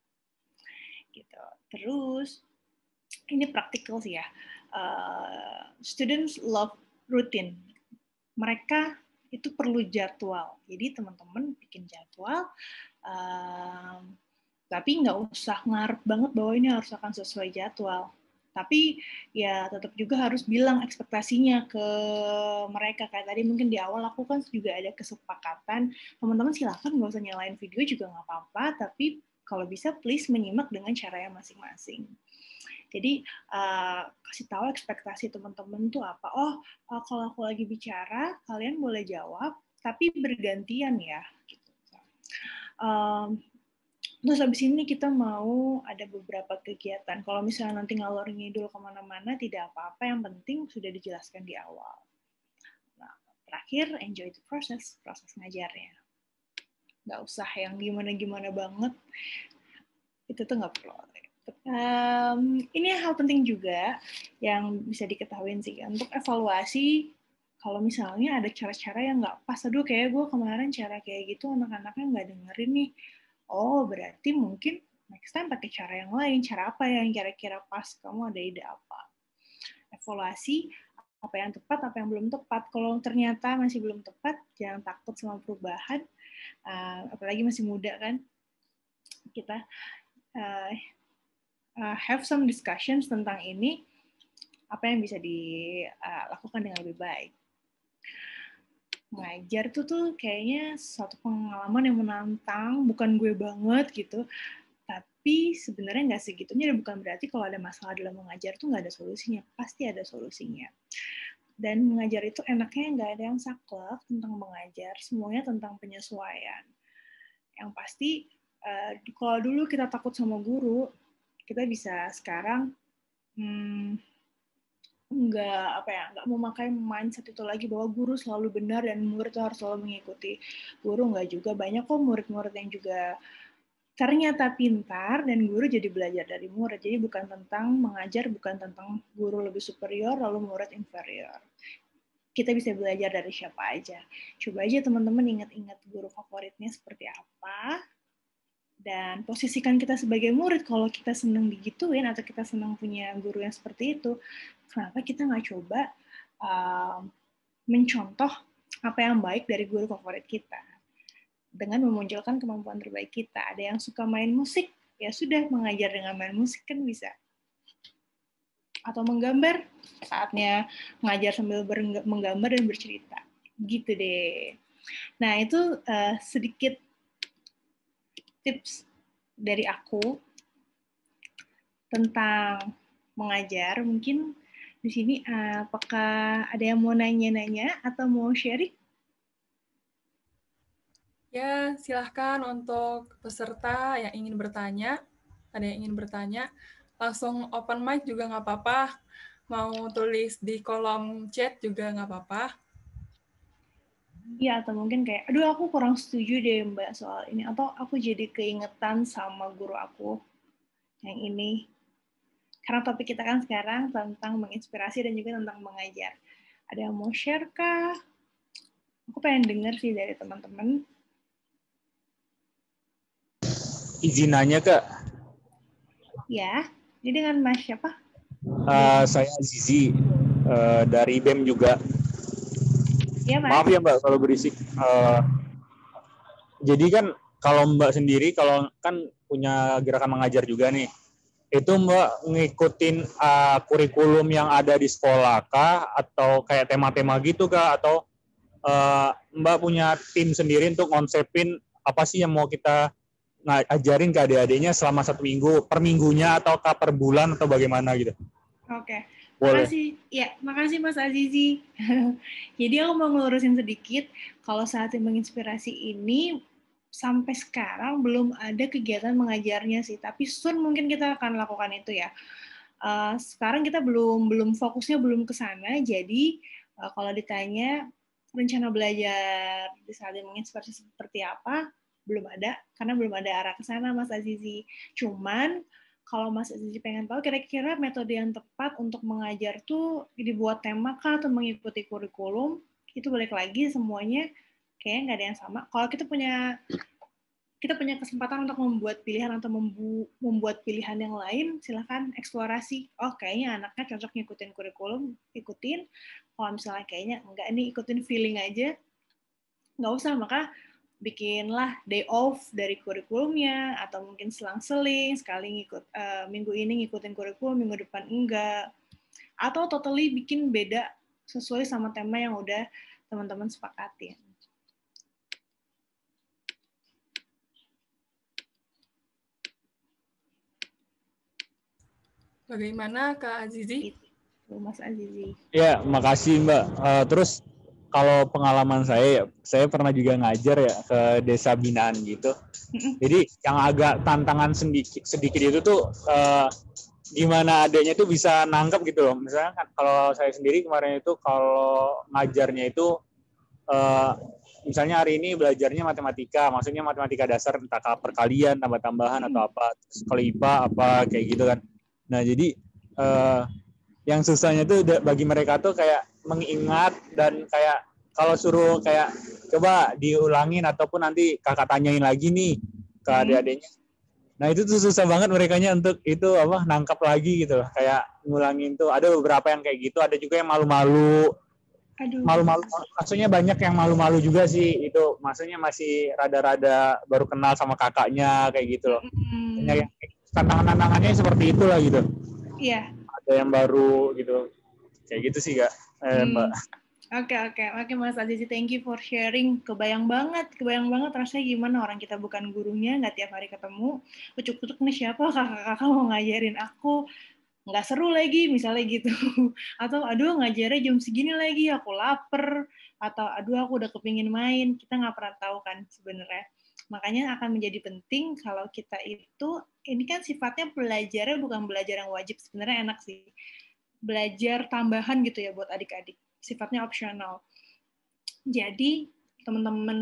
Gitu. Terus ini praktikal sih ya. Students love routine. Mereka itu perlu jadwal. Jadi teman-teman bikin jadwal. Tapi nggak usah ngarep banget bahwa ini harus akan sesuai jadwal. Tapi ya tetap juga harus bilang ekspektasinya ke mereka. Kayak tadi mungkin di awal aku kan juga ada kesepakatan, teman-teman silakan nggak usah nyalain video juga nggak apa-apa, tapi kalau bisa please menyimak dengan cara yang masing-masing. Jadi kasih tahu ekspektasi teman-teman tuh apa. Kalau aku lagi bicara, kalian boleh jawab, tapi bergantian ya. Gitu. Terus habis ini kita mau ada beberapa kegiatan. Kalau misalnya nanti ngalor ngidul kemana-mana, tidak apa-apa. Yang penting sudah dijelaskan di awal. Nah, terakhir, enjoy the process ngajarnya. Nggak usah yang gimana-gimana banget. Itu tuh nggak perlu. Ini hal penting juga yang bisa diketahui sih. Untuk evaluasi, kalau misalnya ada cara-cara yang nggak pas, aduh kayak gue kemarin cara kayak gitu, anak-anaknya nggak dengerin nih. Oh, berarti mungkin next time pakai cara yang lain. Cara apa yang kira-kira pas? Kamu ada ide apa? Evaluasi, apa yang tepat, apa yang belum tepat. Kalau ternyata masih belum tepat, jangan takut sama perubahan. Apalagi masih muda kan. Kita have some discussions tentang ini. Apa yang bisa dilakukan dengan lebih baik. Ngajar tuh kayaknya suatu pengalaman yang menantang, bukan gue banget gitu, tapi sebenarnya nggak segitunya, dan bukan berarti kalau ada masalah dalam mengajar tuh nggak ada solusinya, pasti ada solusinya. Dan mengajar itu enaknya nggak ada yang saklek tentang mengajar, semuanya tentang penyesuaian. Yang pasti, kalau dulu kita takut sama guru, kita bisa sekarang nggak memakai mindset itu lagi bahwa guru selalu benar dan murid itu harus selalu mengikuti guru. Nggak juga, banyak kok murid-murid yang juga ternyata pintar dan guru jadi belajar dari murid. Jadi bukan tentang mengajar, bukan tentang guru lebih superior lalu murid inferior. Kita bisa belajar dari siapa aja. Coba aja teman-teman ingat-ingat guru favoritnya seperti apa, dan posisikan kita sebagai murid. Kalau kita senang digituin atau kita senang punya guru yang seperti itu, kenapa kita nggak coba mencontoh apa yang baik dari guru favorit kita dengan memunculkan kemampuan terbaik kita. Ada yang suka main musik, ya sudah, mengajar dengan main musik kan bisa. Atau menggambar, saatnya mengajar sambil menggambar dan bercerita. Gitu deh. Nah, itu sedikit tips dari aku tentang mengajar. Mungkin di sini apakah ada yang mau nanya-nanya atau mau sharing?
Ya, silahkan untuk peserta yang ingin bertanya. Ada yang ingin bertanya, langsung open mic juga nggak apa-apa. Mau tulis di kolom chat juga nggak apa-apa.
Iya, atau mungkin kayak, aduh aku kurang setuju deh Mbak soal ini. Atau aku jadi keingetan sama guru aku yang ini. Karena topik kita kan sekarang tentang menginspirasi dan juga tentang mengajar. Ada yang mau share kah? Aku pengen denger sih dari teman-teman.
Izin nanya, Kak.
Ya, ini dengan Mas siapa?
Saya Zizi, dari BEM juga.
Ya, Mas.
Maaf ya Mbak kalau berisik. Jadi kan kalau Mbak sendiri, kalau kan punya gerakan mengajar juga nih, itu Mbak ngikutin kurikulum yang ada di sekolah kah? Atau kayak tema-tema gitu kah? Atau Mbak punya tim sendiri untuk konsepin apa sih yang mau kita ngajarin ke adik-adiknya selama 1 minggu, per minggunya atau per bulan atau bagaimana gitu?
Oke.
Boleh.
Makasih Mas Azizi. Jadi aku mau ngelurusin sedikit, kalau Saatnya Menginspirasi ini sampai sekarang belum ada kegiatan mengajarnya sih, tapi soon mungkin kita akan lakukan itu ya. Sekarang kita belum fokusnya belum ke sana, jadi kalau ditanya rencana belajar di Saatnya Menginspirasi seperti apa, belum ada, karena belum ada arah ke sana Mas Azizi. Cuman kalau Mas Azizi pengen tahu kira-kira metode yang tepat untuk mengajar tuh dibuat tema kah atau mengikuti kurikulum, itu balik lagi semuanya kayaknya nggak ada yang sama. Kalau kita punya kesempatan untuk membuat pilihan atau membuat pilihan yang lain, silahkan eksplorasi. Oh, kayaknya anaknya cocok ngikutin kurikulum, ikutin. Kalau misalnya kayaknya enggak nih, ikutin feeling aja, nggak usah. Maka bikinlah day off dari kurikulumnya, atau mungkin selang-seling, sekali minggu ini ngikutin kurikulum, minggu depan enggak. Atau totally bikin beda sesuai sama tema yang udah teman-teman sepakatin.
Bagaimana Kak Azizi?
Itu Mas Azizi.
Ya, makasih Mbak. Terus kalau pengalaman saya pernah juga ngajar ya ke desa binaan gitu. Jadi yang agak tantangan sedikit itu tuh gimana adanya tuh bisa nangkep gitu loh. Misalnya kan kalau saya sendiri kemarin itu kalau ngajarnya itu misalnya hari ini belajarnya matematika, maksudnya matematika dasar entah perkalian, tambah-tambahan atau apa. Terus kalau IPA apa kayak gitu kan. Nah, jadi yang susahnya tuh bagi mereka tuh kayak mengingat dan kayak kalau suruh kayak coba diulangin ataupun nanti kakak tanyain lagi nih ke adik-adiknya. Nah, itu tuh susah banget merekanya untuk itu nangkap lagi gitu loh. Kayak ngulangin tuh ada beberapa yang kayak gitu, ada juga yang malu-malu. Malu-malu, maksudnya banyak yang malu-malu juga sih itu. Maksudnya masih rada-rada baru kenal sama kakaknya kayak gitu loh. Banyak yang tantangan-tantangannya seperti itulah gitu.
Iya.
Ada yang baru gitu. Kayak gitu sih Kak, Mbak.
Oke, Mas Azizi, thank you for sharing. Kebayang banget rasanya gimana orang kita bukan gurunya, nggak tiap hari ketemu. Ucuk-ucuk nih siapa kakak-kakak mau ngajarin aku, nggak seru lagi misalnya gitu. Atau aduh ngajarnya jam segini lagi, aku lapar. Atau aduh aku udah kepingin main. Kita nggak pernah tahu kan sebenarnya. Makanya akan menjadi penting kalau kita itu, ini kan sifatnya belajarnya bukan belajar yang wajib, sebenarnya enak sih. Belajar tambahan gitu ya buat adik-adik, sifatnya opsional. Jadi teman-teman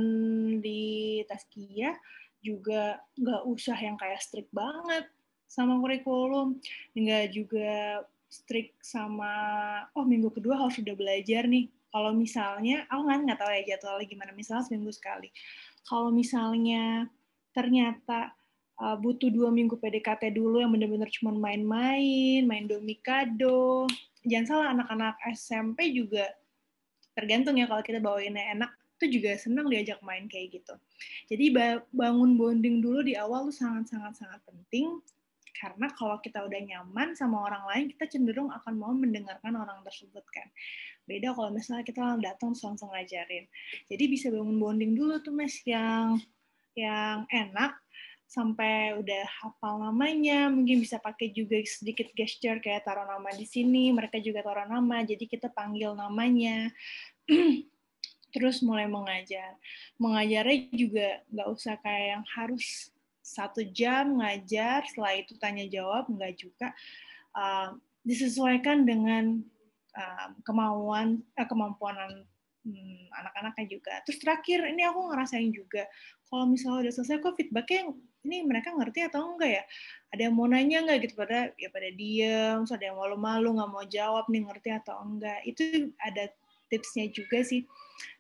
di Taskia juga nggak usah yang kayak strict banget sama kurikulum, nggak juga strict sama minggu kedua harus sudah belajar nih. Kalau misalnya, aku nggak tahu ya jadwalnya gimana, misalnya seminggu sekali. Kalau misalnya ternyata butuh 2 minggu PDKT dulu yang benar-benar cuma main-main, main domikado. Jangan salah, anak-anak SMP juga tergantung ya, kalau kita bawainnya enak, itu juga senang diajak main kayak gitu. Jadi bangun bonding dulu di awal tuh sangat-sangat penting, karena kalau kita udah nyaman sama orang lain, kita cenderung akan mau mendengarkan orang tersebut kan. Beda kalau misalnya kita datang langsung ngajarin. Jadi bisa bangun bonding dulu tuh Mas, yang enak. sampai udah hafal namanya, mungkin bisa pakai juga sedikit gesture kayak taruh nama di sini, mereka juga taruh nama, jadi kita panggil namanya. Terus mulai mengajar. Mengajarnya juga nggak usah kayak yang harus 1 jam ngajar, setelah itu tanya jawab, nggak juga. Disesuaikan dengan kemampuan anak-anaknya juga. Terus terakhir, ini aku ngerasain juga, kalau misalnya udah selesai kok feedbacknya ini mereka ngerti atau enggak ya? Ada yang mau nanya nggak gitu, pada diem, terus ada yang malu-malu nggak mau jawab nih ngerti atau enggak. Itu ada tipsnya juga sih,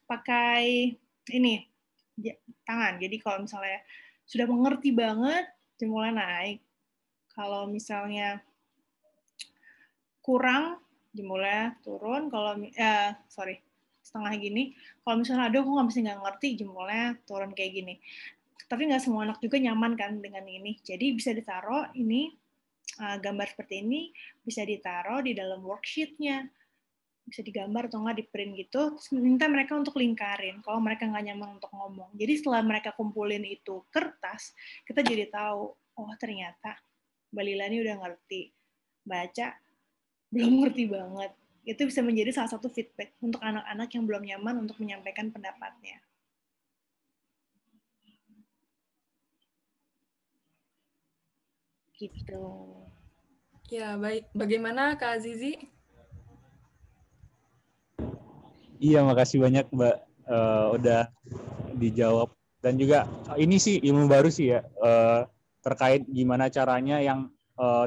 pakai ini tangan. Jadi kalau misalnya sudah mengerti banget, jempolnya naik. Kalau misalnya kurang, jempolnya turun. Kalau setengah gini. Kalau misalnya aduh aku nggak ngerti, jempolnya turun kayak gini. Tapi nggak semua anak juga nyaman kan dengan ini. Jadi bisa ditaruh ini gambar seperti ini, bisa ditaruh di dalam worksheet-nya, bisa digambar atau nggak di print gitu. Terus minta mereka untuk lingkarin. Kalau mereka nggak nyaman untuk ngomong. Jadi setelah mereka kumpulin itu kertas, kita jadi tahu, oh ternyata Mbak Lila ini udah ngerti baca, belum ngerti banget. Itu bisa menjadi salah satu feedback untuk anak-anak yang belum nyaman untuk menyampaikan pendapatnya. Gitu.
Ya, baik. Bagaimana Kak Azizi?
Iya, makasih banyak Mbak. Udah dijawab. Dan juga ini sih ilmu baru sih ya, terkait gimana caranya yang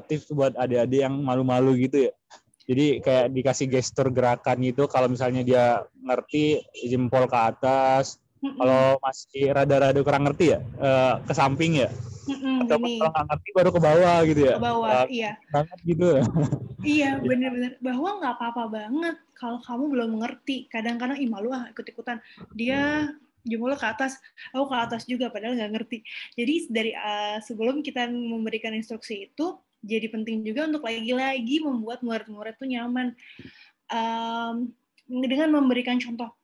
tips buat adik-adik yang malu-malu gitu ya. Jadi kayak dikasih gestur gerakan gitu, kalau misalnya dia ngerti jempol ke atas, kalau masih rada-rada kurang ngerti ya ke samping ya, atau kalau nggak ngerti baru ke bawah gitu ya.
Ke bawah, iya.
Banget gitu.
Iya, bener-bener. Bahwa nggak apa-apa banget kalau kamu belum mengerti. Kadang-kadang malu ikut-ikutan. Dia jempolnya ke atas, aku ke atas juga padahal nggak ngerti. Jadi dari sebelum kita memberikan instruksi itu, jadi penting juga untuk lagi-lagi membuat murid-murid itu nyaman dengan memberikan contoh.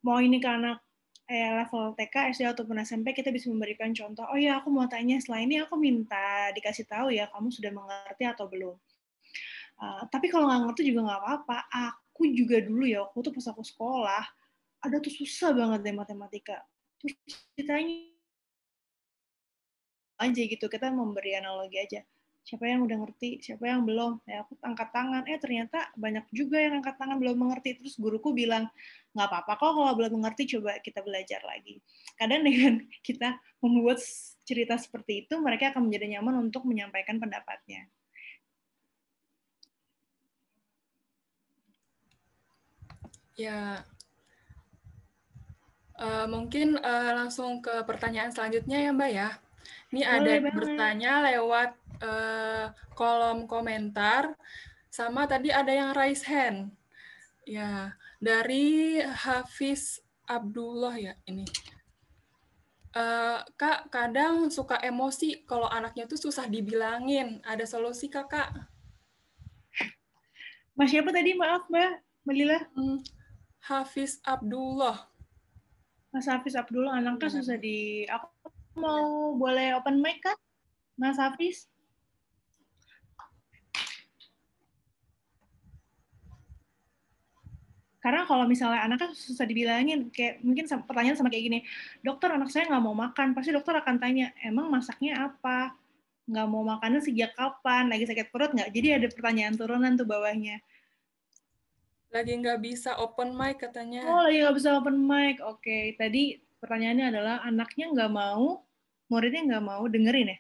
Mau ini ke anak level TK, SD ataupun SMP, kita bisa memberikan contoh. Oh ya, aku mau tanya setelah ini aku minta dikasih tahu ya kamu sudah mengerti atau belum. Tapi kalau nggak ngerti juga nggak apa-apa. Aku juga dulu ya, waktu itu pas aku sekolah, ada tuh susah banget deh matematika. Terus ditanya aja gitu, kita memberi analogi aja. Siapa yang udah ngerti, siapa yang belum. Ya aku angkat tangan, ternyata banyak juga yang angkat tangan belum mengerti. Terus guruku bilang, nggak apa-apa kok kalau belum mengerti, coba kita belajar lagi. Kadang dengan kita membuat cerita seperti itu, mereka akan menjadi nyaman untuk menyampaikan pendapatnya.
Ya, mungkin langsung ke pertanyaan selanjutnya ya Mbak ya. Ini ada yang bertanya lewat kolom komentar, sama tadi ada yang raise hand. Ya, dari Hafiz Abdullah ya ini. Kak, kadang suka emosi kalau anaknya tuh susah dibilangin. Ada solusi Kak?
Mas siapa tadi? Maaf Mbak Lila.
Hafiz Abdullah.
Mas Hafiz Abdullah, anaknya susah di... Aku mau boleh open mic kan, Mas Hafiz? Karena kalau misalnya anaknya susah dibilangin, kayak mungkin pertanyaan sama kayak gini, dokter anak saya nggak mau makan, pasti dokter akan tanya, emang masaknya apa? Nggak mau makannya sejak kapan? Lagi sakit perut nggak? Jadi ada pertanyaan turunan tuh bawahnya.
Lagi nggak bisa open mic katanya.
Oh, lagi nggak bisa open mic. Oke, tadi pertanyaannya adalah anaknya nggak mau, muridnya nggak mau dengerin ya?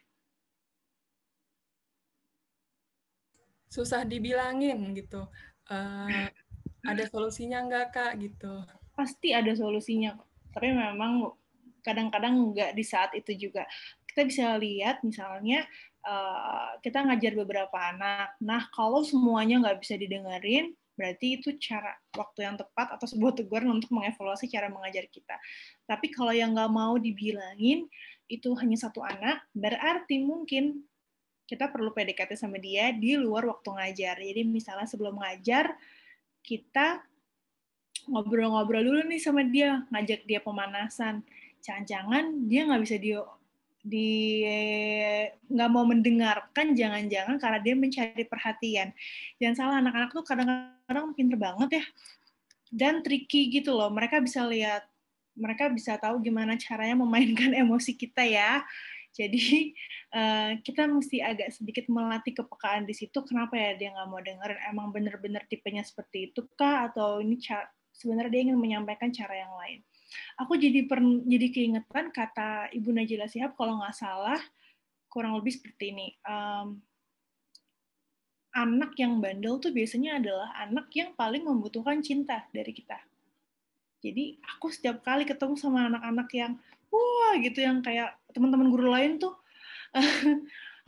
Susah dibilangin gitu. Ada solusinya nggak Kak gitu?
Pasti ada solusinya, tapi memang kadang-kadang nggak di saat itu juga. Kita bisa lihat misalnya kita ngajar beberapa anak. Nah, kalau semuanya nggak bisa didengerin, berarti itu cara waktu yang tepat atau sebuah teguran untuk mengevaluasi cara mengajar kita. Tapi kalau yang nggak mau dibilangin, itu hanya satu anak, berarti mungkin kita perlu PDKT sama dia di luar waktu ngajar. Jadi misalnya sebelum ngajar, kita ngobrol-ngobrol dulu nih sama dia, ngajak dia pemanasan. Jangan-jangan dia nggak bisa nggak mau mendengarkan, jangan-jangan karena dia mencari perhatian. Jangan salah, anak-anak tuh kadang-kadang pinter banget ya, dan tricky gitu loh. Mereka bisa tahu gimana caranya memainkan emosi kita ya. Jadi kita mesti agak sedikit melatih kepekaan di situ. Kenapa ya dia nggak mau dengerin? Emang bener-bener tipenya seperti itu kah? Atau ini sebenarnya dia ingin menyampaikan cara yang lain? Aku jadi keingetan kata Ibu Najila Shihab kalau nggak salah, kurang lebih seperti ini. Anak yang bandel tuh biasanya adalah anak yang paling membutuhkan cinta dari kita. Jadi aku setiap kali ketemu sama anak-anak yang wah gitu, yang kayak teman-teman guru lain tuh,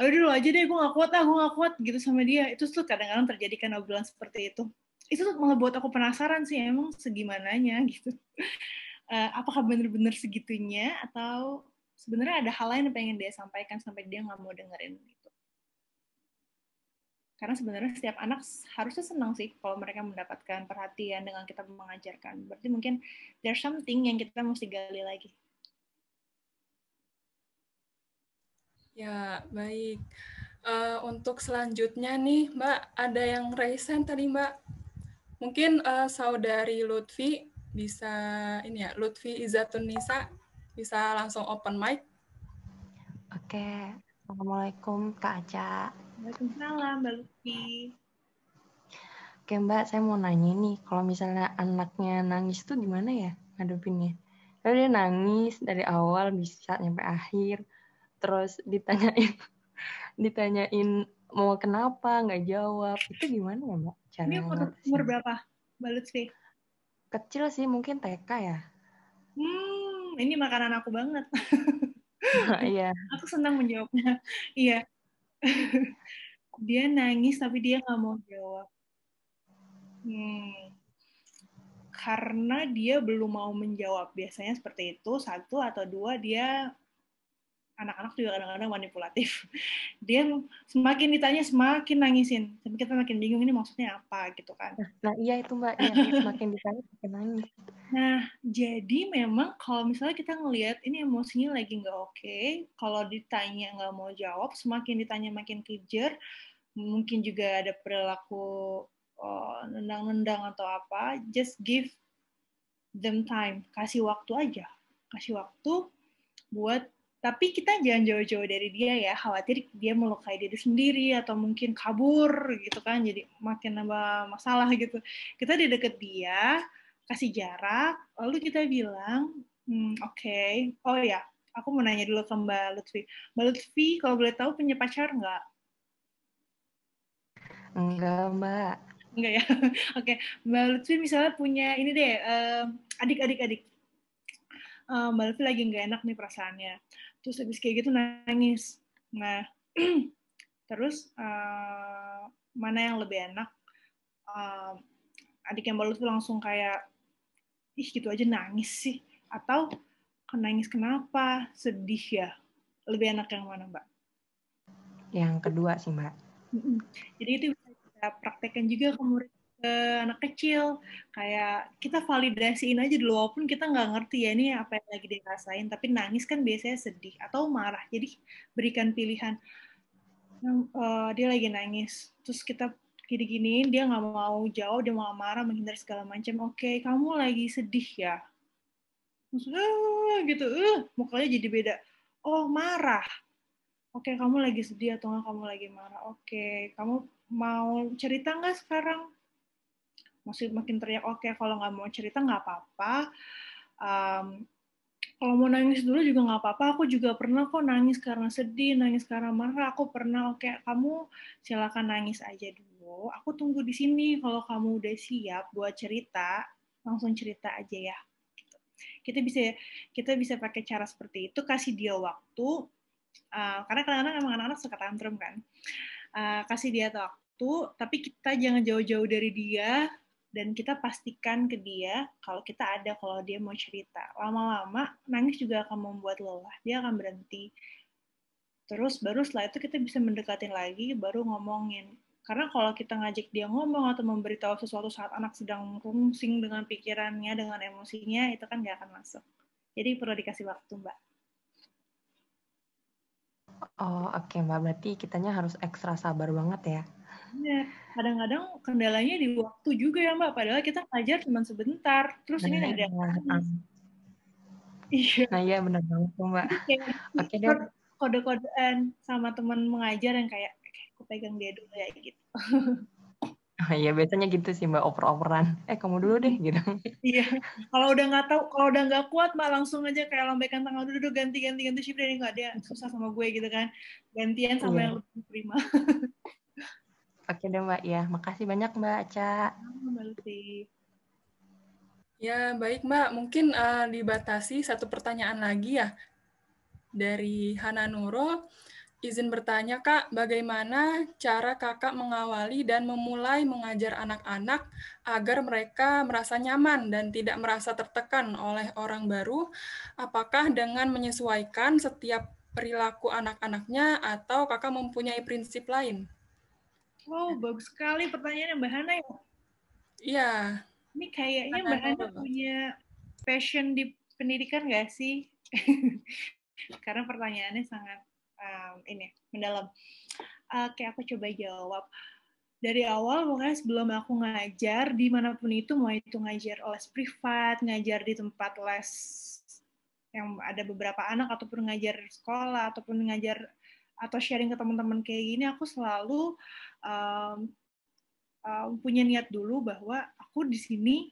ayo dulu aja deh, gue nggak kuat gitu sama dia. Itu tuh kadang-kadang terjadi kan obrolan seperti itu. Itu tuh malah buat aku penasaran sih, emang segimananya gitu. Apakah benar-benar segitunya, atau sebenarnya ada hal lain yang pengen dia sampaikan sampai dia nggak mau dengerin gitu. Karena sebenarnya setiap anak harusnya senang sih kalau mereka mendapatkan perhatian dengan kita mengajarkan. Berarti mungkin there's something yang kita mesti gali lagi.
Ya, baik. Untuk selanjutnya nih, Mbak, ada yang raise hand tadi, Mbak. Mungkin saudari Lutfi bisa ini ya, Lutfi Izzatun Nisa bisa langsung open mic.
Oke, Assalamualaikum Kak Aca.
Waalaikumsalam Mbak Lutfi.
Oke Mbak, saya mau nanya nih, kalau misalnya anaknya nangis tuh gimana ya ngadepinnya? Kalau dia nangis dari awal bisa sampai akhir, terus ditanyain mau kenapa, nggak jawab, itu gimana ya Mbak? Cara
Ini umur berapa Mbak Lutfi?
Kecil sih, mungkin TK ya.
Ini makanan aku banget.
Iya.
Aku senang menjawabnya. Iya. Dia nangis tapi dia nggak mau jawab. Karena dia belum mau menjawab. Biasanya seperti itu. Satu atau dua, dia anak-anak juga kadang-kadang manipulatif. Dia semakin ditanya semakin nangisin. Tapi kita makin bingung ini maksudnya apa gitu kan.
Nah iya itu Mbak, ya, semakin ditanya semakin nangis.
Nah, jadi memang kalau misalnya kita ngelihat ini emosinya lagi nggak oke, kalau ditanya nggak mau jawab, semakin ditanya makin kejar, mungkin juga ada perilaku nendang-nendang atau apa, just give them time, kasih waktu aja, kasih waktu buat, tapi kita jangan jauh-jauh dari dia ya, khawatir dia melukai diri sendiri atau mungkin kabur gitu kan, jadi makin nambah masalah gitu. Kita di deket dia, kasih jarak, lalu kita bilang, oke. Oh ya, aku mau nanya dulu ke Mbak Lutfi. Mbak Lutfi, kalau boleh tahu punya pacar nggak?
Enggak Mbak.
Enggak ya? Oke, Mbak Lutfi misalnya punya ini deh, adik-adik. Mbak Lutfi lagi nggak enak nih perasaannya. Terus habis kayak gitu nangis. Nah, terus mana yang lebih enak? Adik yang Mbak Lutfi langsung kayak, ih gitu aja nangis sih. Atau nangis kenapa? Sedih ya? Lebih enak yang mana Mbak?
Yang kedua sih Mbak.
Jadi itu bisa kita praktekkan juga ke murid, ke anak kecil, kayak kita validasiin aja dulu, walaupun kita nggak ngerti ya ini apa yang lagi dirasain, tapi nangis kan biasanya sedih atau marah, jadi berikan pilihan. Dia lagi nangis, terus kita gini-giniin, dia nggak mau jauh, dia mau marah, menghindar segala macam. Oke, kamu lagi sedih ya? Maksudnya gitu, mukanya jadi beda. Oh, marah. Oke, kamu lagi sedih atau nggak kamu lagi marah? Oke, kamu mau cerita nggak sekarang? Masih makin teriak, oke, kalau nggak mau cerita nggak apa-apa. Kalau mau nangis dulu juga nggak apa-apa, aku juga pernah kok nangis karena sedih, nangis karena marah, aku pernah. Oke, kamu silakan nangis aja dulu, aku tunggu di sini, kalau kamu udah siap buat cerita, langsung cerita aja ya. Kita bisa pakai cara seperti itu, kasih dia waktu, karena kadang-kadang emang anak-anak suka tantrum kan, kasih dia waktu, tapi kita jangan jauh-jauh dari dia, dan kita pastikan ke dia kalau kita ada, kalau dia mau cerita. Lama-lama nangis juga akan membuat lelah, dia akan berhenti. Terus baru setelah itu kita bisa mendekatin lagi, baru ngomongin. Karena kalau kita ngajak dia ngomong atau memberitahu sesuatu saat anak sedang rungsing dengan pikirannya, dengan emosinya, itu kan nggak akan masuk. Jadi perlu dikasih waktu, Mbak.
Oh, oke Mbak. Berarti kitanya harus ekstra sabar banget ya.
Benar. Kadang-kadang kendalanya di waktu juga ya Mbak. Padahal kita ngajar cuma sebentar. Terus ini ada iya.
Nah, iya benar banget tuh, Mbak. Oke deh.
Kode-kodean sama teman mengajar yang kayak aku pegang dia dulu ya gitu.
Oh, iya, biasanya gitu sih Mbak, oper-operan. Kamu dulu deh gitu.
Iya. Kalau udah nggak tahu, kalau udah nggak kuat Mbak langsung aja kayak lambaikan tangan dulu ganti shift deh, nggak dia susah sama gue gitu kan. Gantian sama yang lebih prima.
Oke deh Mbak, ya makasih banyak Mbak Aca.
Mbak Lutfi.
Ya, baik Mbak. Mungkin dibatasi satu pertanyaan lagi ya. Dari Hana Nurul, izin bertanya Kak, bagaimana cara Kakak mengawali dan memulai mengajar anak-anak agar mereka merasa nyaman dan tidak merasa tertekan oleh orang baru? Apakah dengan menyesuaikan setiap perilaku anak-anaknya atau Kakak mempunyai prinsip lain?
Wow, bagus sekali pertanyaannya Mbak Hana ya.
Iya.
Ini kayaknya Mbak Hana punya passion di pendidikan nggak sih? Karena pertanyaannya sangat mendalam. Oke, aku coba jawab. Dari awal, pokoknya sebelum aku ngajar, dimanapun itu, mau itu ngajar les privat, ngajar di tempat les yang ada beberapa anak, ataupun ngajar sekolah, ataupun ngajar atau sharing ke teman-teman kayak gini, aku selalu punya niat dulu bahwa aku di sini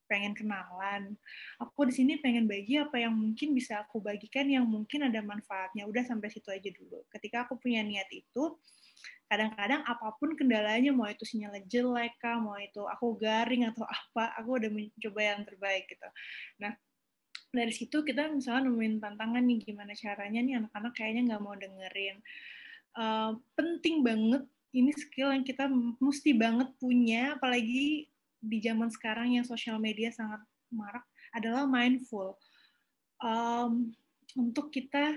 pengen kenalan. Aku di sini pengen bagi apa yang mungkin bisa aku bagikan yang mungkin ada manfaatnya. Udah sampai situ aja dulu. Ketika aku punya niat itu, kadang-kadang apapun kendalanya, mau itu sinyalnya jelek kah, mau itu aku garing atau apa, aku udah mencoba yang terbaik gitu. Nah, dari situ kita misalnya nemuin tantangan nih, gimana caranya nih anak-anak kayaknya nggak mau dengerin. Penting banget, ini skill yang kita mesti banget punya, apalagi di zaman sekarang yang sosial media sangat marak, adalah mindful. Untuk kita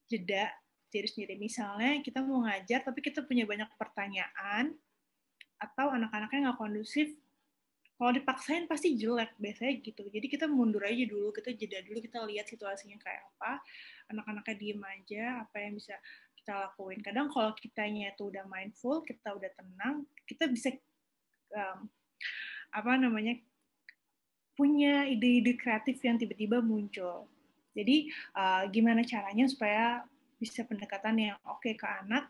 jeda diri sendiri. Misalnya kita mau ngajar, tapi kita punya banyak pertanyaan, atau anak-anaknya nggak kondusif, kalau dipaksain pasti jelek, biasanya gitu. Jadi kita mundur aja dulu, kita jeda dulu, kita lihat situasinya kayak apa, anak-anaknya diem aja, apa yang bisa kita lakuin. Kadang kalau kitanya itu udah mindful, kita udah tenang, kita bisa punya ide-ide kreatif yang tiba-tiba muncul. Jadi gimana caranya supaya bisa pendekatan yang oke ke anak.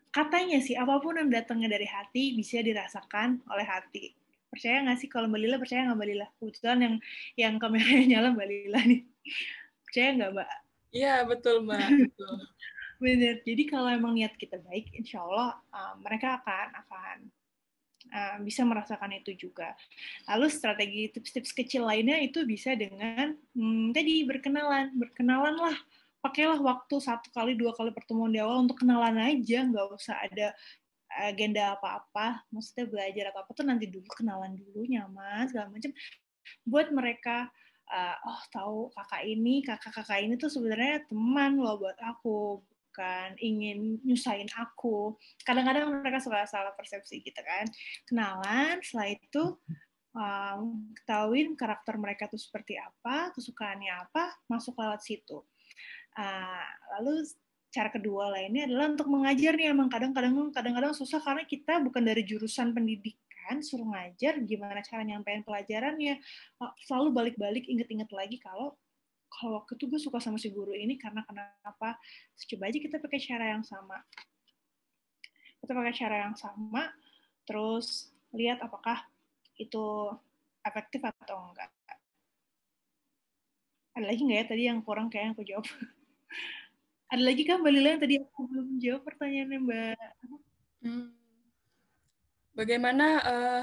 Katanya sih, apapun yang datangnya dari hati bisa dirasakan oleh hati. Percaya nggak sih? Kalau Mbak Lila, percaya nggak Mbak Lila? Kebetulan yang kameranya nyala Mbak Lila nih. Percaya nggak Mbak?
Iya, betul Mbak. Betul.
Benar. Jadi kalau emang niat kita baik, insya Allah mereka akan bisa merasakan itu juga. Lalu strategi tips-tips kecil lainnya itu bisa dengan tadi berkenalan lah. Pakailah waktu 1 kali 2 kali pertemuan di awal untuk kenalan aja, nggak usah ada agenda apa-apa. Maksudnya belajar apa-apa tuh nanti dulu, kenalan dulu, nyaman segala macam. Buat mereka tahu kakak ini tuh sebenarnya teman loh buat aku, bukan ingin nyusahin aku. Kadang-kadang mereka suka salah persepsi gitu kan. Kenalan, setelah itu ketahuin karakter mereka tuh seperti apa, kesukaannya apa, masuk lewat situ. Lalu cara kedua lainnya adalah untuk mengajar nih, emang kadang-kadang susah karena kita bukan dari jurusan pendidikan, suruh ngajar, gimana cara nyampein pelajarannya, selalu balik-balik inget-inget lagi kalau waktu itu gue suka sama si guru ini karena kenapa. Coba aja kita pakai cara yang sama. Terus lihat apakah itu efektif atau enggak. Ada lagi nggak ya tadi yang kurang kayaknya aku jawab? Ada lagi kan Mbak Lila yang tadi aku belum jawab pertanyaannya Mbak?
Bagaimana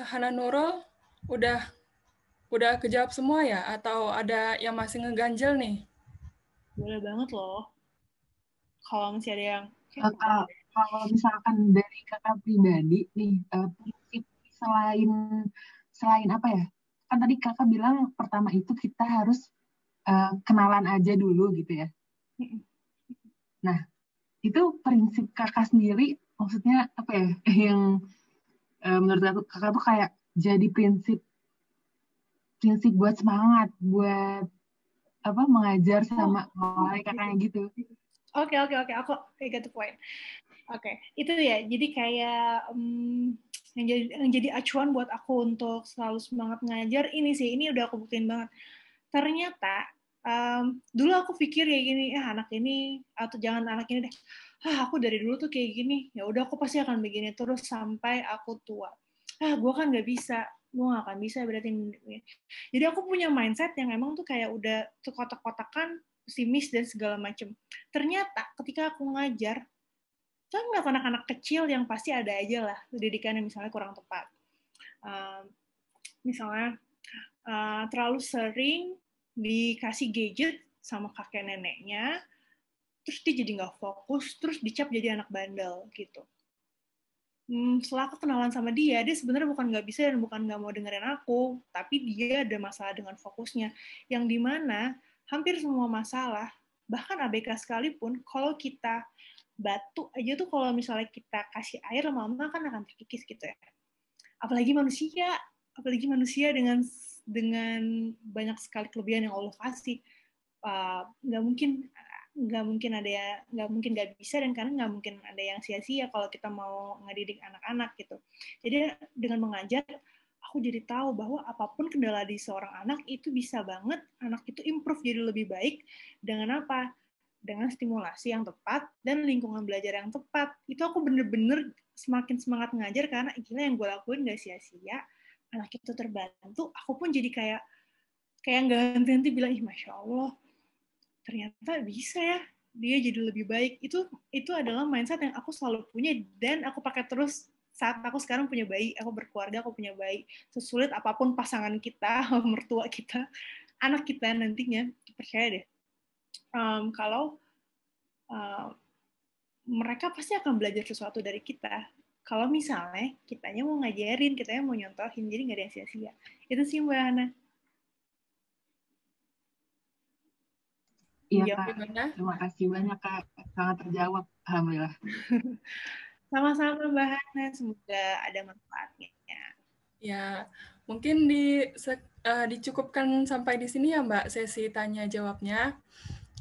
Hana Nurul? Udah kejawab semua ya? Atau ada yang masih ngeganjel nih?
Boleh banget loh. Kalau masih ada yang...
Kalau misalkan dari kakak pribadi nih, prinsip selain apa ya? Kan tadi kakak bilang pertama itu kita harus kenalan aja dulu gitu ya. Nah, itu prinsip kakak sendiri, maksudnya apa ya? Yang menurut kakak tuh kayak jadi prinsip buat semangat, buat mengajar sama kakaknya gitu.
Oke, aku I get the point. Oke, itu ya. Jadi kayak yang jadi acuan buat aku untuk selalu semangat ngajar ini sih. Ini udah aku buktiin banget. Ternyata dulu aku pikir kayak gini, anak ini atau jangan anak ini deh. Aku dari dulu tuh kayak gini. Ya udah aku pasti akan begini terus sampai aku tua. Gue kan nggak bisa. Gue nggak akan bisa berarti. Jadi aku punya mindset yang emang tuh kayak udah tuh kotak-kotakan, pesimis dan segala macam. Ternyata ketika aku ngajar, saya ngeliat anak-anak kecil yang pasti ada aja lah pendidikan yang misalnya kurang tepat. Misalnya terlalu sering dikasih gadget sama kakek neneknya, terus dia jadi nggak fokus, terus dicap jadi anak bandel gitu. Setelah aku kenalan sama dia sebenarnya bukan nggak bisa dan bukan nggak mau dengerin aku, tapi dia ada masalah dengan fokusnya, yang dimana hampir semua masalah, bahkan ABK sekalipun, kalau kita batu aja tuh kalau misalnya kita kasih air lama-lama kan akan terkikis gitu ya. Apalagi manusia dengan banyak sekali kelebihan yang Allah kasih, nggak mungkin ada ya, nggak mungkin nggak bisa, dan karena nggak mungkin ada yang sia-sia kalau kita mau ngedidik anak-anak gitu. Jadi dengan mengajar aku jadi tahu bahwa apapun kendala di seorang anak itu bisa banget anak itu improve jadi lebih baik dengan apa? Dengan stimulasi yang tepat dan lingkungan belajar yang tepat. Itu aku bener-bener semakin semangat ngajar karena gila yang gue lakuin gak sia-sia, anak itu terbantu, aku pun jadi kayak nggak henti-henti bilang, Masya Allah, ternyata bisa ya dia jadi lebih baik. Itu adalah mindset yang aku selalu punya dan aku pakai terus saat aku sekarang punya bayi, aku berkeluarga, aku punya bayi. Sesulit apapun pasangan kita, mertua kita, anak kita nantinya, percaya deh, kalau mereka pasti akan belajar sesuatu dari kita. Kalau misalnya kitanya mau ngajarin, kitanya mau nyontohin, jadi nggak ada yang sia-sia. Itu sih Mbak Hana.
Iya Kak, terima kasih banyak Kak, sangat terjawab, alhamdulillah.
Sama-sama Mbak Hana, semoga ada manfaatnya.
Ya, mungkin dicukupkan sampai di sini ya Mbak sesi tanya jawabnya.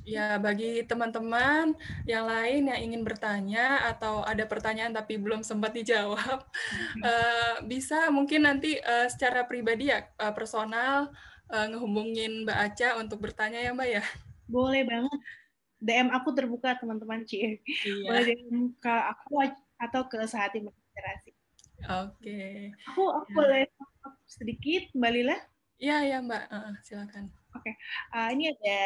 Ya, bagi teman-teman yang lain yang ingin bertanya atau ada pertanyaan tapi belum sempat dijawab, bisa mungkin nanti secara pribadi ya, personal, ngehubungin Mbak Aca untuk bertanya ya Mbak ya.
Boleh banget. DM aku terbuka teman-teman Cie. Iya. Boleh DM ke aku atau ke Sehati Menginspirasi.
Oke.
Aku boleh sedikit Mbak Lila?
Iya Mbak, silakan.
Oke. Ini ada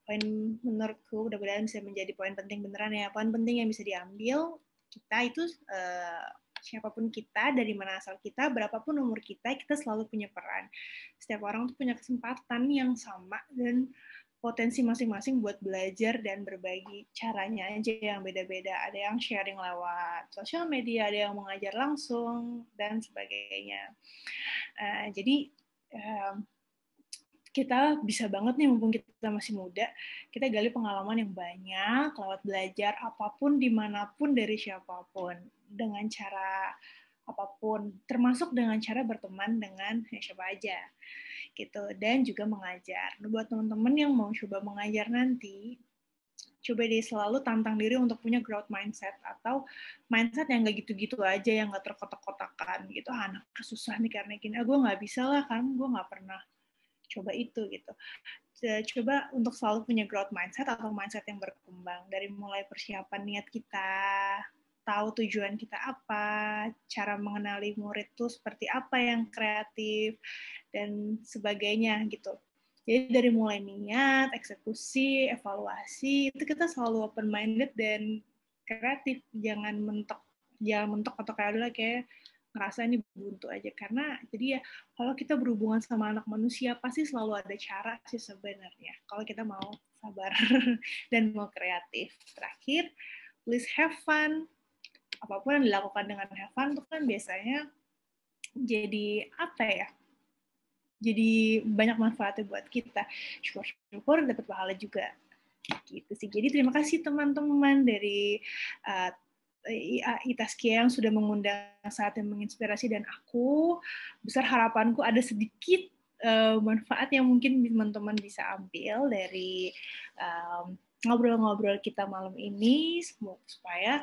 poin menurutku, mudah-mudahan bisa menjadi poin penting beneran ya. Poin penting yang bisa diambil, kita itu siapapun kita, dari mana asal kita, berapapun umur kita selalu punya peran. Setiap orang tuh punya kesempatan yang sama dan potensi masing-masing buat belajar dan berbagi. Caranya aja yang beda-beda. Ada yang sharing lewat sosial media, ada yang mengajar langsung, dan sebagainya. Jadi kita bisa banget nih, mumpung kita masih muda, kita gali pengalaman yang banyak, lewat belajar apapun, dimanapun, dari siapapun, dengan cara apapun, termasuk dengan cara berteman dengan siapa aja. Gitu, dan juga mengajar. Nah, buat teman-teman yang mau coba mengajar nanti, coba deh selalu tantang diri untuk punya growth mindset, atau mindset yang nggak gitu-gitu aja, yang nggak terkotak-kotakan gitu. Anak susah nih karena gini, gue nggak bisa lah karena gue nggak pernah coba itu gitu. Coba untuk selalu punya growth mindset atau mindset yang berkembang, dari mulai persiapan niat kita, tahu tujuan kita apa, cara mengenali murid tuh seperti apa yang kreatif, dan sebagainya gitu. Jadi dari mulai niat, eksekusi, evaluasi, itu kita selalu open-minded dan kreatif. Jangan mentok atau kayak ngerasa ini buntu aja. Karena jadi ya, kalau kita berhubungan sama anak manusia, pasti selalu ada cara sih sebenarnya. Kalau kita mau sabar dan mau kreatif. Terakhir, please have fun. Apapun yang dilakukan dengan have fun itu kan biasanya jadi apa ya? Jadi banyak manfaatnya buat kita. Syukur-syukur dapat pahala juga. Gitu sih. Jadi terima kasih teman-teman dari Itaskia yang sudah mengundang Saat yang Menginspirasi, dan aku besar harapanku ada sedikit manfaat yang mungkin teman-teman bisa ambil dari ngobrol-ngobrol kita malam ini, supaya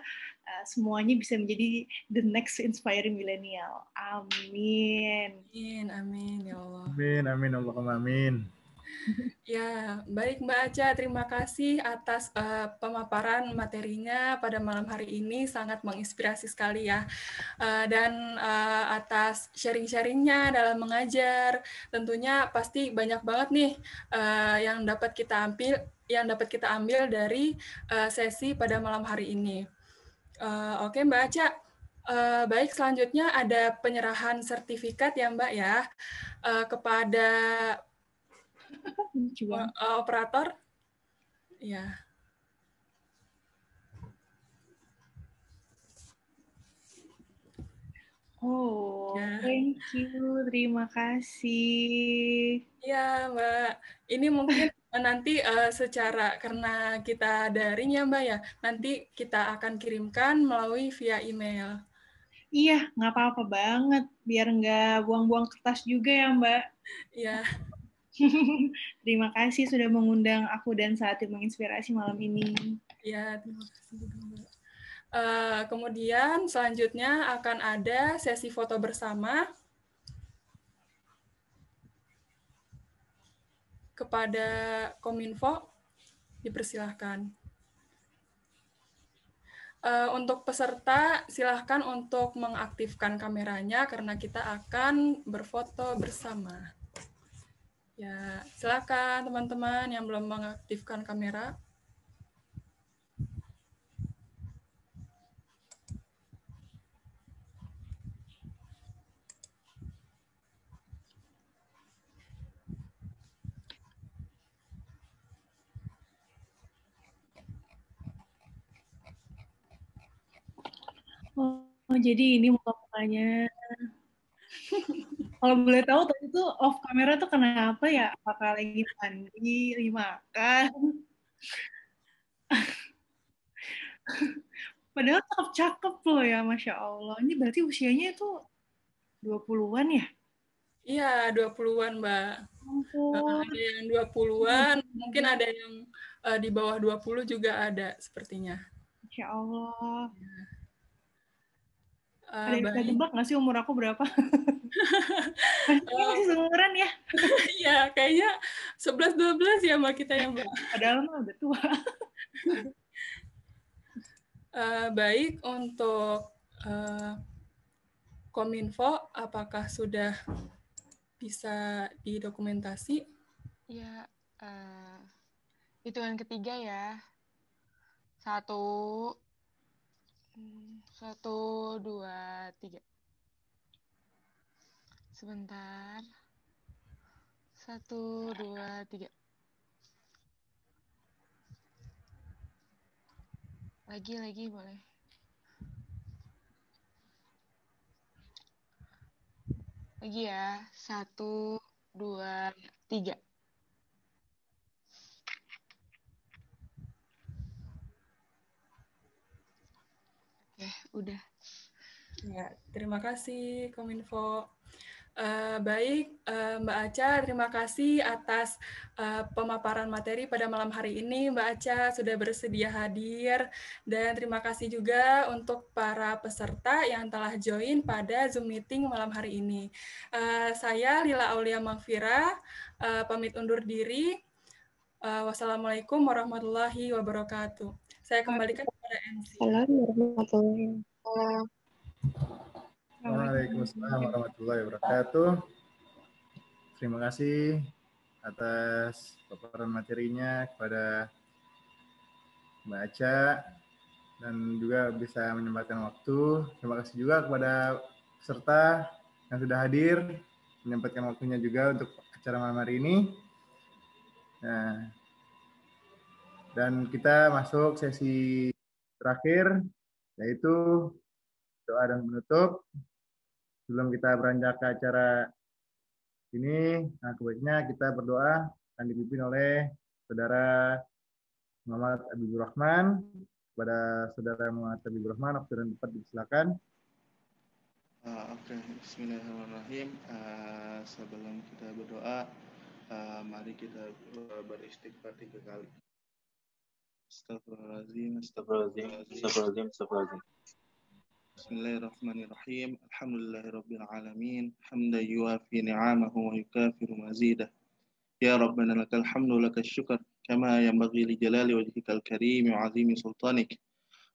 semuanya bisa menjadi the next inspiring millennial. Amin.
Amin, amin ya Allah.
Amin, amin, Allahumma amin.
Ya, baik Mbak Aca, terima kasih atas pemaparan materinya pada malam hari ini, sangat menginspirasi sekali ya. Dan atas sharing-sharingnya dalam mengajar, tentunya pasti banyak banget nih yang dapat kita ambil dari sesi pada malam hari ini. Oke Mbak Aca, baik selanjutnya ada penyerahan sertifikat ya Mbak ya kepada operator. Ya.
Oh, thank you, terima kasih.
Ya Mbak, ini mungkin nanti secara karena kita daring ya Mbak ya, nanti kita akan kirimkan melalui via email.
Iya, nggak apa-apa banget, biar nggak buang-buang kertas juga ya Mbak.
Iya.
Terima kasih sudah mengundang aku dan Saatib menginspirasi malam ini.
Ya, terima kasih juga Mbak. Kemudian selanjutnya akan ada sesi foto bersama kepada Kominfo, dipersilahkan. Untuk peserta, silahkan untuk mengaktifkan kameranya karena kita akan berfoto bersama. Ya, silakan teman-teman yang belum mengaktifkan kamera.
Oh, jadi ini muka-mukanya. Kalau boleh tahu tadi tuh off kamera tuh kenapa ya? Apakah lagi mandi, lagi makan? Padahal cakep-cakep loh ya, Masya Allah. Ini berarti usianya itu 20-an ya?
Iya, 20-an, Mbak. Ada yang 20-an, mungkin ada yang di bawah 20 juga ada sepertinya.
Masya Allah.
Ada
yang bisa tebak nggak sih umur aku berapa? Masih seumuran ya?
Iya, kayaknya 11-12 ya Mbak kita ya Mbak.
Padahal mah udah tua.
Baik, untuk Kominfo, apakah sudah bisa didokumentasi?
Ya, hitungan ketiga ya. 1, 2, 3. Sebentar. 1, 2, 3. Lagi boleh. Lagi ya. 1, 2, 3. Oke, udah.
Ya, terima kasih Kominfo. Baik, Mbak Aca, terima kasih atas pemaparan materi pada malam hari ini. Mbak Aca sudah bersedia hadir, dan terima kasih juga untuk para peserta yang telah join pada Zoom meeting malam hari ini. Saya Lila Aulia Maghfira, pamit undur diri. Wassalamualaikum warahmatullahi wabarakatuh. Saya kembalikan kepada MC.
Assalamualaikum warahmatullahi wabarakatuh.
Waalaikumsalam warahmatullahi wabarakatuh. Terima kasih atas paparan materinya kepada Mbak Aca dan juga bisa menyempatkan waktu. Terima kasih juga kepada peserta yang sudah hadir, menyempatkan waktunya juga untuk acara malam hari ini. Nah, dan kita masuk sesi terakhir, yaitu doa dan penutup. Sebelum kita beranjak ke acara ini, nah kebaiknya kita berdoa akan dipimpin oleh Saudara Muhammad Habibur Rahman. Kepada Saudara Muhammad Habibur Rahman, waktu dan tempat dipersilakan.
Oke, bismillahirrahmanirrahim. Sebelum kita berdoa, mari kita beristighfar 3 kali. Astagfirullahaladzim.
Astagfirullahaladzim.
Bismillahirrahmanirrahim. Alhamdulillahirabbil alamin. Hamdan yuwafi ni'amahu wa yukafiru mazidah. Ya Rabbana lakal hamdu lakal syukr kama yanbaghi li jalali wajhikal karim wa 'azimi sultanik.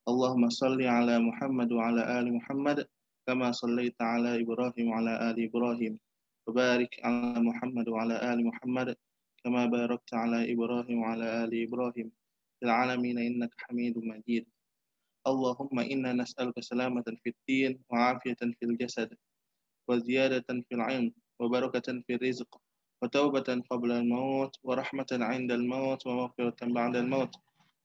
Allahumma salli ala Muhammad wa ala ali Muhammad kama sallaita ala Ibrahim wa ala ali Ibrahim. Wa barik ala Muhammad wa ala ali Muhammad kama barakta ala Ibrahim wa ala ali Ibrahim fil alamin innaka Hamidum Majid. Allahumma inna nas'aluka salamatan fid din wa afiyatan fil jasad wa ziyadatan fil 'ilm wa barakatan fil rizq wa taubatan qabla al-maut wa rahmatan 'inda al-maut wa maghfiratan ba'da al-maut.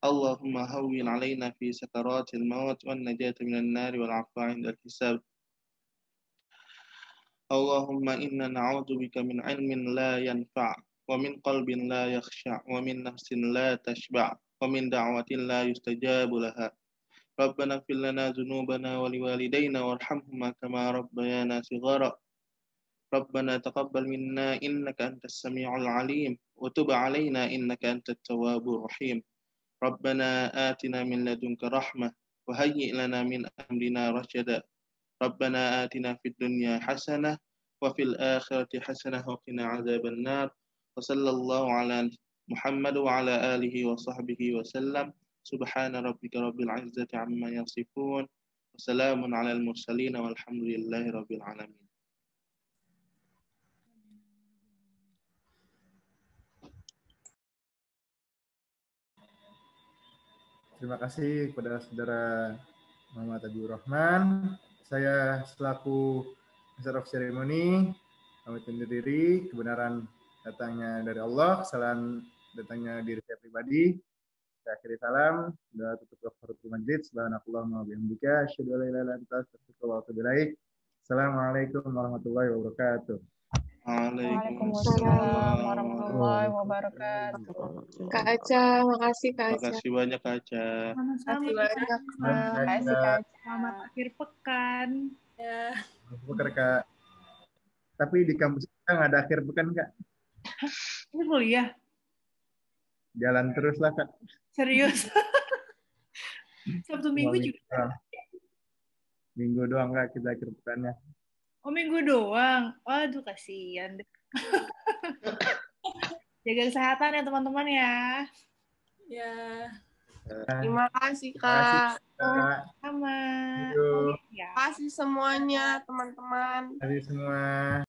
Allahumma hawwin 'alaina fi sakaratil maut wan najata minan nar wal 'afwa 'inda al-hisab. Allahumma inna na'udzubika min 'ilmin la yanfa' wa min qalbin la yakhsha' wa min nafsin la tashba' wa min da'watin la yustajabu laha. Rabbana ighfir lana dhunubana wa liwalidayna warhamhuma kama rabbayana shighara. Rabbana taqabbal minna innaka antas samiul alim wa tub 'alaina innaka antat tawwabur rahim. Rabbana atina min ladunka rahmah wa hayyi' lana min amrina rashada. Rabbana atina fid dunya hasanah wa fil akhirati hasanah wa qina 'adzaban nar. Wa sallallahu ala Muhammad wa ala alihi wa sahbihi wa sallam. Subhana rabbika rabbil izzati amma yasifun. Wa salamun alal mursalin walhamdulillahi rabbil alamin.
Terima kasih kepada saudara Muhammad Habibur Rahman. Saya selaku Master of Ceremony pamit undur diri. Kebenaran datangnya dari Allah, kesalahan datangnya diri saya pribadi. Saya akhiri salam. Sudah tutup kafaratul majlis. Subhanakallahumma wa bihamdika asyhadu an la ilaha illa anta astaghfiruka wa atubu ilaik. Assalamualaikum warahmatullahi wabarakatuh.
Waalaikumsalam
warahmatullahi wabarakatuh.
Kak Aca, makasih Kak Aca.
Makasih banyak Kak Aca.
Sama-sama.
Makasih Kak.
Selamat akhir pekan.
Ya.
Bukan Kak. Tapi di kampus kita nggak ada akhir pekan Kak.
Ini kuliah.
Jalan terus lah Kak.
Serius. Sabtu Minggu juga.
Minggu doang Kak kita akhir pekannya.
Oh, minggu doang. Waduh, kasihan deh. Jaga kesehatan ya teman-teman ya.
Ya.
Terima kasih Kak.
Sama.
Terima kasih semuanya teman-teman.
Terima kasih semua.